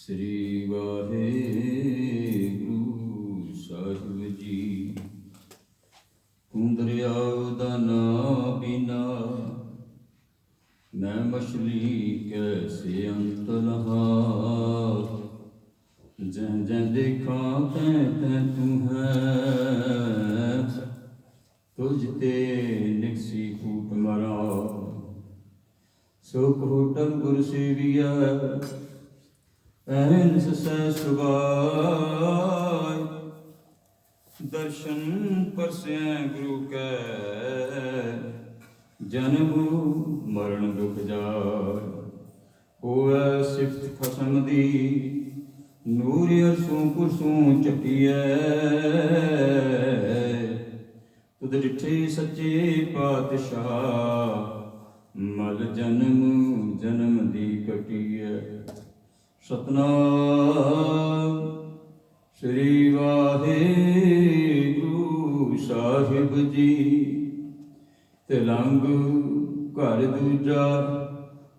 ਸ੍ਰੀ ਵਾਹਿਗੁਰੂ ਸਾਹਿਬ ਜੀ। ਤੂੰ ਦਰਿਆਉ ਦਾ ਨਾ ਪੀਨਾ, ਮੈਂ ਮਛਲੀ ਕੈਸੇ ਅੰਤ ਲਹਾ। ਜੈ ਜੈ ਦੇਖਾਂ ਤੈਂ ਤੈਂ ਤੂੰ ਹੈ, ਤੁਝ ਤੇ ਨਿਕਸੀ ਫੂਟ ਮਰਾ। ਸੋ ਹੋਟਲ ਗੁਰ ਸੇਵੀਆ, ਐਨਸ ਸੈ ਸੁਭਾਇ। ਦਰਸ਼ਨ ਪਰਸੈ ਗੁਰੂ ਕੈ, ਜਨਮ ਮਰਨ ਦੁਖ ਜਾਇ। ਹੋਵੈ ਸਿਫਤ ਖਸਮ ਦੀ, ਨੂਰ ਅਰਸੋਂ ਕੁਰਸੋਂ ਚੱਕੀਐ। ਤੁਧ ਡਿਠੇ ਸੱਚੇ ਪਾਤਸ਼ਾਹ, ਮਲ ਜਨਮ ਜਨਮ ਦੀ ਕਟੀਐ। ਸਤਨਾਮ ਸ੍ਰੀ ਵਾਹਿਗੁਰੂ ਸਾਹਿਬ ਜੀ। ਤਿਲੰਗ ਘਰ ਦੂਜਾ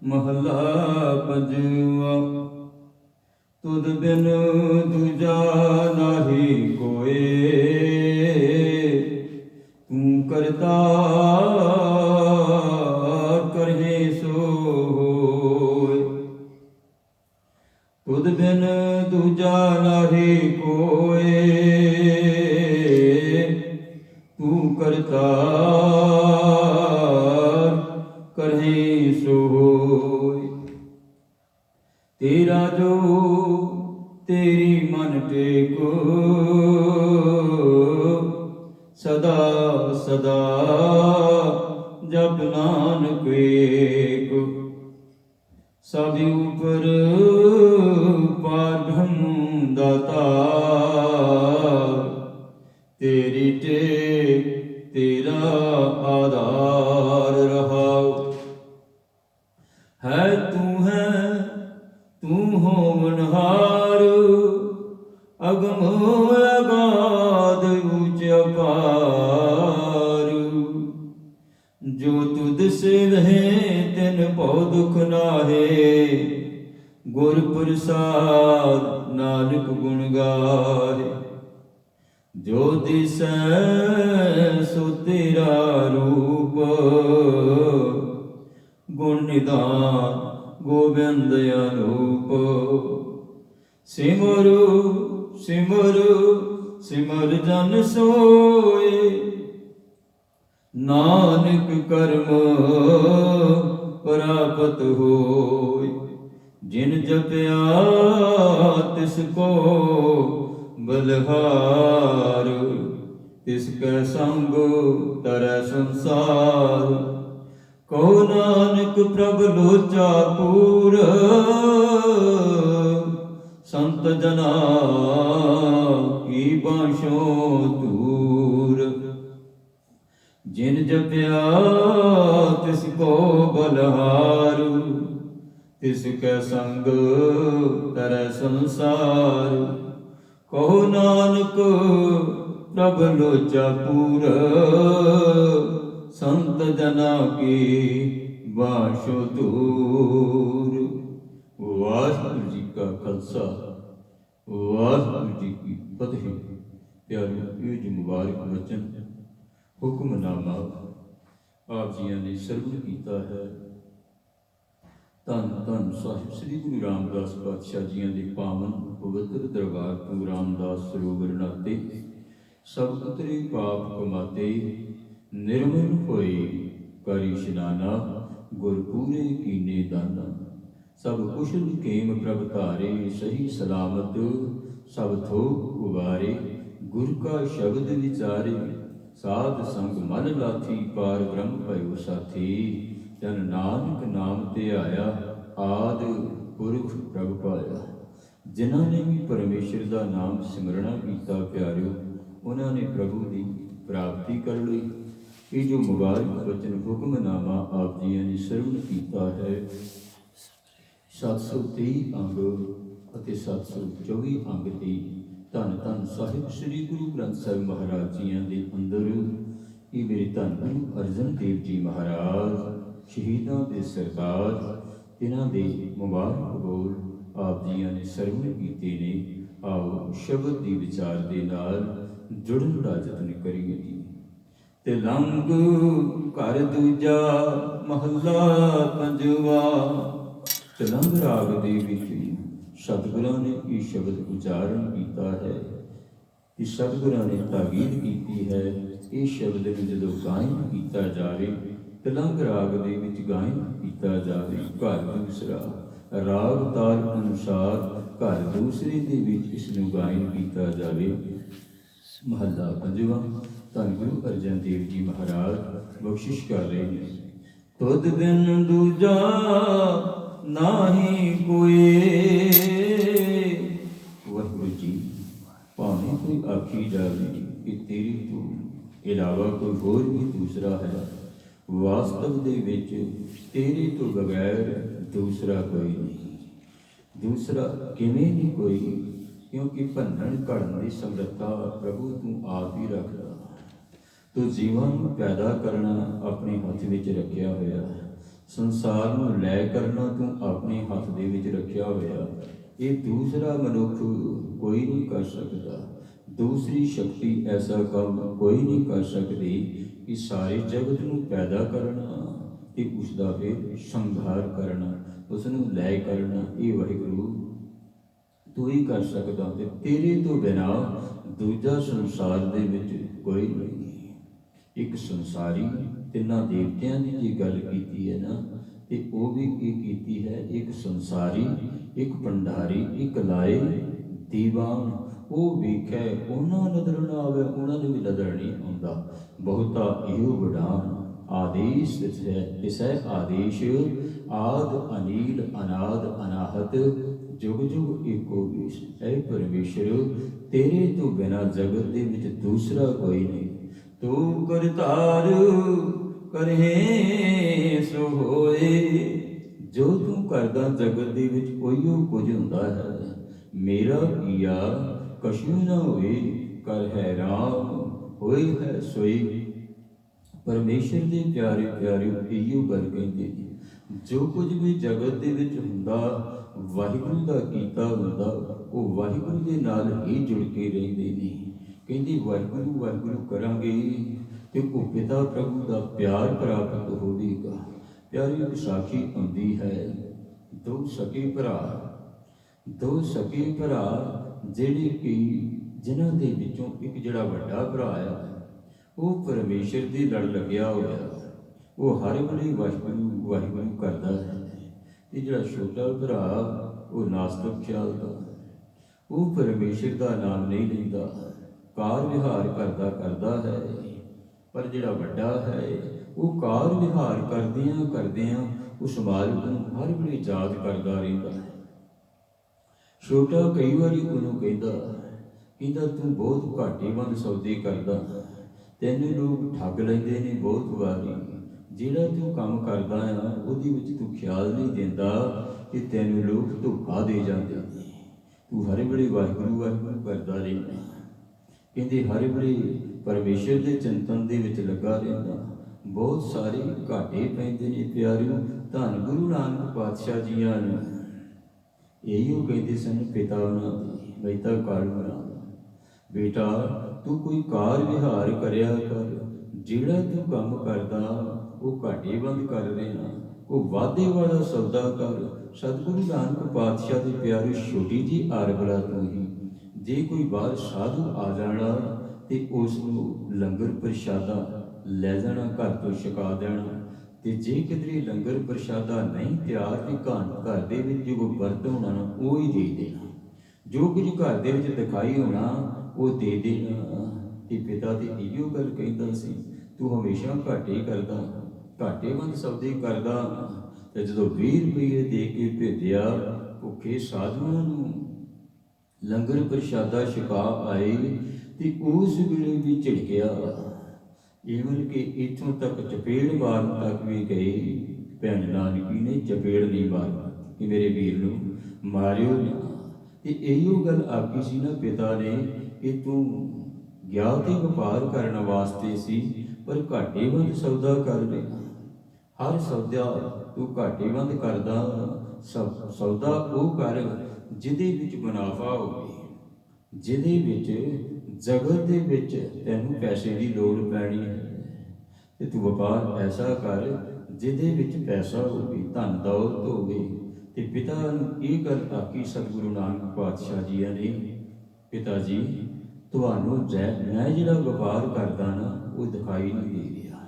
ਮਹਲਾ ਪੰਜਵਾ। ਤੁਧ ਬਿਨ ਦੂਜਾ ਨਾਹੀ ਕੋਇ, ਤੂੰ ਕਰਤਾ ਕਰਹਿ ਸੋਇ। ਤੁਧ ਬਿਨ ਦੂਜਾ ਨਾਹੀ ਕੋਇ, ਤੂੰ ਕਰਤਾ ਕਰਹਿ ਸੋਇ। ਤੇਰਾ ਜੋ ਤੇਰੀ ਮਨ ਟੇਕੋ, ਸਦਾ ਸਦਾ ਜਪ ਨਾਨਕ ਏਕ। ਸਭ ਉਪਰ ਪਾਰ ਬ੍ਰਹਮ ਦਾਤਾ, ਤੇਰੀ ਟੇਕ ਤੇਰਾ ਆਧਾਰ ਰਹਾਉ। ਹੈ ਤੂੰ ਹੋਵਨਹਾਰ, ਅਗਮ ਅਗਾਧ ਉਚ ਅਪਾਰ। ਜੋ ਤੁਧ ਸੇਵਹਿ ਤਿਨ ਭਉ ਦੁਖ ਨਾਹੇ, ਗੁਰ ਪ੍ਰਸਾਦ ਨਾਨਕ ਗੁਣ ਗਾਏ। ਜੋ ਦਿਸੈ ਸੋ ਤੇਰਾ ਰੂਪ, ਗੁਣ ਨਿਧਾਨ ਗੋਬਿੰਦ ਅਨੂਪ। ਸਿਮਰੁ ਸਿਮਰੁ ਸਿਮਰ ਜਨ ਸੋਏ, ਨਾਨਕ ਕਰਮ ਪ੍ਰਾਪਤ ਹੋਇ। ਜਿਨ ਜਪਿਆ ਤਿਸ ਕੋ ਬਲਹਾਰ, ਤਿਸ ਕੈ ਸੰਗ ਤਰੈ ਸੰਸਾਰ। ਕਹੋ ਨਾਨਕ ਪ੍ਰਭ ਲੋਚਾ ਪੂਰ, ਸੰਤ ਜਨਾ ਕੀ ਬਾਸ਼ੋ ਦੂਰ। ਜਿਨ ਜਪਿਆ ਤਿਸ ਕੋ ਬਲਹਾਰ, ਤਿਸ ਕੈ ਸੰਗ ਤਰੈ ਸੰਸਾਰ। ਕਹੋ ਨਾਨਕ ਪ੍ਰਭ ਲੋਚਾ ਪੂਰ, ਸੰਤ ਜਨਾ ਕੀ ਬਾਸ਼ੋ ਦੂਰ। ਵਾਹਿਗੁਰੂ ਜੀ ਕਾ ਖਾਲਸਾ, ਵਾਹਿਗੁਰੂ ਜੀ ਕੀ ਫਤਿਹ। ਪਿਆਰਿਓ, ਇਹ ਜੋ ਮੁਬਾਰਕ ਵਚਨ ਹੁਕਮਨਾਮਾ ਆਪ ਜੀਆਂ ਨੇ ਸਰਵਣ ਕੀਤਾ ਹੈ। ਧੰਨ ਧੰਨ ਸਾਹਿਬ ਸ੍ਰੀ ਗੁਰੂ ਰਾਮਦਾਸ ਪਾਤਸ਼ਾਹ ਜੀਆਂ ਦੇ ਪਾਵਨ ਪਵਿੱਤਰ ਦਰਬਾਰ ਤੋਂ ਰਾਮਦਾਸ ਸਰੋਵਰ ਨਾਤੇ, ਸਭ ਉਤਰੇ ਪਾਪ ਕਮਾਤੇ, ਨਿਰਮਲ ਹੋਏ ਕਰ ਇਸ਼ਨਾਨਾ, ਗੁਰ ਪੂਰੇ ਕੀਨੇ ਦਾਨਾ। ਸਭ ਕੁਸ਼ਲ ਕੇਮ ਪ੍ਰਭ ਧਾਰੇ, ਸਹੀ ਸਲਾਮਤ ਸਭ ਥੋਕ ਉਵਾਰੇ। ਗੁਰ ਕਾ ਸ਼ਬਦ ਵਿਚਾਰੇ, ਸਾਧ ਸੰਗ ਮਨ ਲਾਥੀ, ਪਾਰ ਬ੍ਰਹਮ ਭਇਓ ਸਾਥੀ। ਜਨ ਨਾਨਕ ਨਾਮ ਤੇ ਆਇਆ, ਆਦ ਪੁਰਖ ਪ੍ਰਭ ਪਾਇਆ। ਜਿਨ੍ਹਾਂ ਨੇ ਵੀ ਪਰਮੇਸ਼ਰ ਦਾ ਨਾਮ ਸਿਮਰਨਾ ਕੀਤਾ ਪਿਆਰਿਓ, ਉਹਨਾਂ ਨੇ ਪ੍ਰਭੂ ਦੀ ਪ੍ਰਾਪਤੀ ਕਰ ਲਈ। ਇਹ ਜੋ ਮੁਬਾਰਕ ਵਚਨ ਹੁਕਮਨਾਮਾ ਆਪ ਜੀਆਂ ਨੇ ਸਰਵਣ ਕੀਤਾ ਹੈ, 723 ਅੰਗ ਅਤੇ 724 ਅੰਗ ਦੀ ਧੰਨ ਧੰਨ ਸਾਹਿਬ ਸ੍ਰੀ ਗੁਰੂ ਗ੍ਰੰਥ ਸਾਹਿਬ ਮਹਾਰਾਜ ਜੀਆਂ ਦੇ ਅੰਦਰ ਇਹ ਮੇਰੇ ਧੰਨ ਗੁਰੂ ਅਰਜਨ ਦੇਵ ਜੀ ਮਹਾਰਾਜ, ਸ਼ਹੀਦਾਂ ਦੇ ਸਰਤਾਜ, ਤਿਨਾਂ ਦੇ ਮੁਬਾਰਕ ਬੋਲ ਆਪ ਜੀਆਂ ਨੇ ਸਰਵਣ ਕੀਤੇ ਨੇ। ਆਓ ਸ਼ਬਦ ਦੀ ਵਿਚਾਰ ਦੇ ਨਾਲ ਜੁੜਨ ਦਾ ਯਤਨ ਕਰੀਏ ਜੀ। ਤਿਲੰਗ ਘਰ ਦੂਜਾ ਮਹੱਲਾ ਪੰਜਵਾ। ਤਿਲੰਗ ਰਾਗ ਦੇ ਵਿੱਚ ਸਤਿਗੁਰਾਂ ਨੇ ਇਹ ਸ਼ਬਦ ਉਚਾਰਨ ਕੀਤਾ ਹੈ ਕਿ ਸਤਿਗੁਰਾਂ ਨੇ ਤਾਕੀਦ ਕੀਤੀ ਹੈ ਇਹ ਸ਼ਬਦ ਨੂੰ ਜਦੋਂ ਗਾਇਨ ਕੀਤਾ ਜਾਵੇ, ਤਿਲੰਗ ਰਾਗ ਦੇ ਵਿੱਚ ਗਾਇਨ ਕੀਤਾ ਜਾਵੇ। ਘਰ ਦੂਸਰਾ, ਰਾਗ ਤਾਲ ਅਨੁਸਾਰ ਘਰ ਦੂਸਰੇ ਦੇ ਵਿੱਚ ਇਸ ਨੂੰ ਗਾਇਨ ਕੀਤਾ ਜਾਵੇ। ਮਹੱਲਾ ਪੰਜਵਾਂ। ਧੰਨ ਗੁਰੂ ਅਰਜਨ ਦੇਵ ਜੀ ਮਹਾਰਾਜ ਬਖਸ਼ਿਸ਼ ਕਰ ਰਹੇ ਨੇ। ਤੁਧ ਬਿਨ ਦੂਜਾ ਨਾਹੀ ਕੋਏ। ਵਾਹਿਗੁਰੂ ਜੀ, ਭਾਵੇਂ ਕੋਈ ਆਖੀ ਜਾਵੇ ਕਿ ਤੇਰੀ ਤੋਂ ਇਲਾਵਾ ਕੋਈ ਹੋਰ ਵੀ ਦੂਸਰਾ ਹੈ, ਵਾਸਤਵ ਦੇ ਵਿੱਚ ਤੇਰੇ ਤੋਂ ਬਗੈਰ ਦੂਸਰਾ ਕੋਈ ਨਹੀਂ। ਦੂਸਰਾ ਕਿਵੇਂ ਨਹੀਂ ਕੋਈ? ਕਿਉਂਕਿ ਭੰਨਣ ਘੜਨ ਦੀ ਸਮਰੱਥਾ ਪ੍ਰਭੂ ਤੂੰ ਆਪ ਹੀ ਰੱਖਦਾ। ਤੂੰ ਜੀਵਨ ਨੂੰ ਪੈਦਾ ਕਰਨਾ ਆਪਣੇ ਹੱਥ ਵਿੱਚ ਰੱਖਿਆ ਹੋਇਆ, ਸੰਸਾਰ ਨੂੰ ਲੈ ਕਰਨਾ ਤੂੰ ਆਪਣੇ ਹੱਥ ਦੇ ਵਿੱਚ ਰੱਖਿਆ ਹੋਇਆ। ਇਹ ਦੂਸਰਾ ਮਨੁੱਖ ਕੋਈ ਨਹੀਂ ਕਰ ਸਕਦਾ। ਦੂਸਰੀ ਸ਼ਕਤੀ ਐਸਾ ਕੰਮ ਕੋਈ ਨਹੀਂ ਕਰ ਸਕਦੀ ਕਿ ਸਾਰੇ ਜਗਤ ਨੂੰ ਪੈਦਾ ਕਰਨਾ ਤੇ ਉਸ ਦਾ ਫਿਰ ਸੰਘਾਰ ਕਰਨਾ, ਉਸ ਨੂੰ ਲੈ ਕਰਨਾ। ਇਹ ਵਾਹਿਗੁਰੂ ਤੂੰ ਹੀ ਕਰ ਸਕਦਾ ਤੇ ਤੇਰੇ ਤੋਂ ਬਿਨਾਂ ਦੂਜਾ ਸੰਸਾਰ ਦੇ ਵਿੱਚ ਕੋਈ ਨਹੀਂ। ਇੱਕ ਸੰਸਾਰੀ ਤਿੰਨਾਂ ਦੇਵਤਿਆਂ ਦੀ ਜੇ ਗੱਲ ਕੀਤੀ ਹੈ ਨਾ, ਤੇ ਉਹ ਵੀ ਇਹ ਕੀਤੀ ਹੈ, ਇੱਕ ਸੰਸਾਰੀ, ਇੱਕ ਭੰਡਾਰੀ, ਇੱਕ ਲਾਏ ਦੀਵਾਨ। ਉਹ ਵੇਖਿਆ ਉਹਨਾਂ ਨਜ਼ਰ ਨਾ ਆਵੇ, ਉਹਨਾਂ ਨੂੰ ਵੀ ਨਜ਼ਰ ਨਹੀਂ ਆਉਂਦਾ। ਬਹੁਤਾ ਇਹੋ ਵਡਾਨ ਆਦੇਸ਼ ਤਿਸੈ ਆਦੇਸ਼, ਆਦ ਅਨੀਲ ਅਨਾਦ ਅਨਾਹਤ, ਜੁਗ ਜੁਗ ਏਕੋ ਈਸ਼। ਐ ਪਰਮੇਸ਼ਰ, ਤੇਰੇ ਤੋਂ ਬਿਨਾਂ ਜਗਤ ਦੇ ਵਿੱਚ ਦੂਸਰਾ ਕੋਈ ਨਹੀਂ। ਤੂੰ ਕਰਤਾਰ ਕਰਹਿ ਸੋ ਹੋਏ। ਜੋ ਤੂੰ ਕਰਦਾ ਜਗਤ ਦੇ ਵਿੱਚ ਉਹੀਓ ਕੁਝ ਹੁੰਦਾ ਹੈ। ਮੇਰਾ ਕੀਆ ਕਛੂ ਨਾ ਹੋਏ, ਕਰ ਹੈ ਰਾਮ ਹੋਏ ਹੈ ਸੋਈ। ਪਰਮੇਸ਼ਰ ਦੇ ਪਿਆਰੇ ਪਿਆਰੇ ਇਹੀਓ ਗੱਲ ਕਹਿੰਦੇ ਨੇ। ਜੋ ਕੁਝ ਵੀ ਜਗਤ ਦੇ ਵਿੱਚ ਹੁੰਦਾ ਵਾਹਿਗੁਰੂ ਦਾ ਕੀਤਾ ਹੁੰਦਾ, ਉਹ ਵਾਹਿਗੁਰੂ ਦੇ ਨਾਲ ਹੀ ਜੁੜ ਕੇ ਰਹਿੰਦੇ ਨੇ। ਕਹਿੰਦੀ ਵਾਹਿਗੁਰੂ ਵਾਹਿਗੁਰੂ ਕਰਾਂਗੇ ਤੇ ਉਹ ਪਿਤਾ ਪ੍ਰਭੂ ਦਾ ਪਿਆਰ ਪ੍ਰਾਪਤ ਹੋਵੇਗਾ। ਪਿਆਰੀ ਵਿਸਾਖੀ ਆਉਂਦੀ ਹੈ। ਦੋ ਸਕੇ ਭਰਾ ਜਿਹੜੇ ਕਿ ਜਿਨ੍ਹਾਂ ਦੇ ਵਿੱਚੋਂ ਇੱਕ ਜਿਹੜਾ ਵੱਡਾ ਭਰਾ ਆ ਉਹ ਪਰਮੇਸ਼ਰ ਦੀ ਲੜ ਲੱਗਿਆ ਹੋਇਆ, ਉਹ ਹਰ ਵੇਲੇ ਵਾਹਿਗੁਰੂ ਵਾਹਿਗੁਰੂ ਕਰਦਾ ਹੈ। ਤੇ ਜਿਹੜਾ ਛੋਟਾ ਭਰਾ ਉਹ ਨਾਸਤਕ ਖਿਆਲਦਾ, ਉਹ ਪਰਮੇਸ਼ਰ ਦਾ ਨਾਮ ਨਹੀਂ ਲੈਂਦਾ, ਕਾਰ ਵਿਹਾਰ ਕਰਦਾ ਹੈ। ਪਰ ਜਿਹੜਾ ਵੱਡਾ ਹੈ ਉਹ ਕਾਰ ਵਿਹਾਰ ਕਰਦਿਆਂ ਉਸ ਮਾਲਕ ਨੂੰ ਹਰ ਵੇਲੇ ਯਾਦ ਕਰਦਾ ਰਹਿੰਦਾ ਹੈ। ਛੋਟਾ ਕਈ ਵਾਰੀ ਉਹਨੂੰ ਕਹਿੰਦਾ ਤੂੰ ਬਹੁਤ ਘਾਟੇਵੰਦ ਸੌਦੇ ਕਰਦਾ, ਤੈਨੂੰ ਲੋਕ ਠੱਗ ਲੈਂਦੇ ਨੇ ਬਹੁਤ ਵਾਰੀ। ਜਿਹੜਾ ਤੂੰ ਕੰਮ ਕਰਦਾ ਆ ਉਹਦੇ ਵਿੱਚ ਤੂੰ ਖਿਆਲ ਨਹੀਂ ਦਿੰਦਾ ਕਿ ਤੈਨੂੰ ਲੋਕ ਧੋਖਾ ਦੇ ਜਾਂਦੇ ਨੇ। ਤੂੰ ਹਰ ਵੇਲੇ ਵਾਹਿਗੁਰੂ ਵਾਹਿਗੁਰੂ ਕਰਦਾ ਰਹਿੰਦਾ। ਕਹਿੰਦੇ ਹਰ ਵੇਲੇ ਪਰਮੇਸ਼ਰ ਦੇ ਚਿੰਤਨ ਦੇ ਵਿੱਚ ਲੱਗਾ ਰਹਿੰਦਾ। ਬਹੁਤ ਸਾਰੇ ਘਾਟੇ ਪੈਂਦੇ ਨੇ ਪਿਆਰਿਓ। ਧੰਨ ਗੁਰੂ ਨਾਨਕ ਪਾਤਸ਼ਾਹ ਜੀਆਂ ਨੂੰ ਇਹੀ ਕਹਿੰਦੇ ਸਨ ਪਿਤਾ ਉਹਨਾਂ ਦੇ, ਬੈਤਾ ਕਾਲੂਆਂ, ਬੇਟਾ ਤੂੰ ਕੋਈ ਕਾਰ ਵਿਹਾਰ ਕਰਿਆ ਕਰ। ਜਿਹੜਾ ਤੂੰ ਕੰਮ ਕਰਦਾ ਉਹ ਘਾਟੇਬੰਦ ਕਰ ਰਿਹਾ, ਉਹ ਵਾਧੇ ਵਾਲਾ ਸੌਦਾ ਕਰ। ਸਤਿਗੁਰੂ ਨਾਨਕ ਪਾਤਸ਼ਾਹ ਦੇ ਪਿਆਰੇ ਛੋਟੀ ਜੀ ਆਰਬਲਾ ਤੋਂ ਹੀ ਜੇ ਕੋਈ ਬਾਹਰ ਸਾਧੂ ਆ ਜਾਣਾ ਤੇ ਉਸ ਨੂੰ ਲੰਗਰ ਪ੍ਰਸ਼ਾਦਾ ਲੈ ਜਾਣਾ, ਘਰ ਤੋਂ ਛਕਾ ਦੇਣਾ। ਤੇ ਜੇ ਕਿਧਰੇ ਲੰਗਰ ਪ੍ਰਸ਼ਾਦਾ ਨਹੀਂ ਤਿਆਰ ਤੇ ਘਰ ਦੇ ਵਿੱਚ ਜੋ ਵਰਤ ਹੋਣਾ ਨਾ ਉਹ ਹੀ ਦੇ ਦੇਣਾ। ਜੋ ਕੁਝ ਘਰ ਦੇ ਵਿੱਚ ਦਿਖਾਈ ਹੋਣਾ ਉਹ ਦੇ ਦੇਣਾ। ਤੇ ਪਿਤਾ ਤੇ ਇਹੋ ਗੱਲ ਕਹਿੰਦਾ ਸੀ, ਤੂੰ ਹਮੇਸ਼ਾ ਘਾਟੇ ਕਰਦਾ, ਘਾਟੇਵੰਦ ਸੌਦੇ ਕਰਦਾ। ਤੇ ਜਦੋਂ 20 ਰੁਪਏ ਦੇ ਕੇ ਭੇਜਿਆ ਭੁੱਖੇ ਸਾਧੂਆਂ ਨੂੰ ਲੰਗਰ ਪ੍ਰਸ਼ਾਦਾ ਛਕਾ ਆਏ ਤੇ ਉਸ ਵੇਲੇ ਵੀ ਝਿੜਕਿਆ। ਈਵਨ ਕਿ ਇੱਥੋਂ ਤੱਕ ਚਪੇੜ ਮਾਰਨ ਤੱਕ ਵੀ ਗਏ। ਭੈਣ ਨਾਨਕੀ ਨੇ ਚਪੇੜ ਨਹੀਂ ਮਾਰੀ ਕਿ ਮੇਰੇ ਵੀਰ ਨੂੰ ਮਾਰਿਓ ਨਾ। ਤੇ ਇਹੀਓ ਗੱਲ ਆਖੀ ਸੀ ਨਾ ਪਿਤਾ ਨੇ ਕਿ ਤੂੰ ਗਿਆ ਤੇ ਵਪਾਰ ਕਰਨ ਵਾਸਤੇ ਸੀ, ਪਰ ਘਾਟੇਵੰਦ ਸੌਦਾ ਕਰ ਰਿਹਾ। ਹਰ ਸੌਦਾ ਤੂੰ ਘਾਟੇਵੰਦ ਕਰਦਾ। ਸੌਦਾ ਉਹ ਕਰ ਜਿਹਦੇ ਵਿੱਚ ਮੁਨਾਫਾ ਹੋਵੇ, ਜਿਹਦੇ ਵਿੱਚ ਜਗਤ ਦੇ ਵਿੱਚ ਤੈਨੂੰ ਪੈਸੇ ਦੀ ਲੋੜ ਪੈਣੀ ਹੈ, ਤੇ ਤੂੰ ਵਪਾਰ ਐਸਾ ਕਰ ਜਿਹਦੇ ਵਿੱਚ ਪੈਸਾ ਹੋਵੇ, ਧਨ ਦੌਲਤ ਹੋਵੇ। ਤੇ ਪਿਤਾ ਨੂੰ ਇਹ ਗੱਲ ਆਖੀ ਸਤਿਗੁਰੂ ਨਾਨਕ ਪਾਤਸ਼ਾਹ ਜੀਆਂ ਨੇ, ਪਿਤਾ ਜੀ ਤੁਹਾਨੂੰ ਮੈਂ ਜਿਹੜਾ ਵਪਾਰ ਕਰਦਾ ਨਾ ਉਹ ਦਿਖਾਈ ਨਹੀਂ ਦੇ ਰਿਹਾ।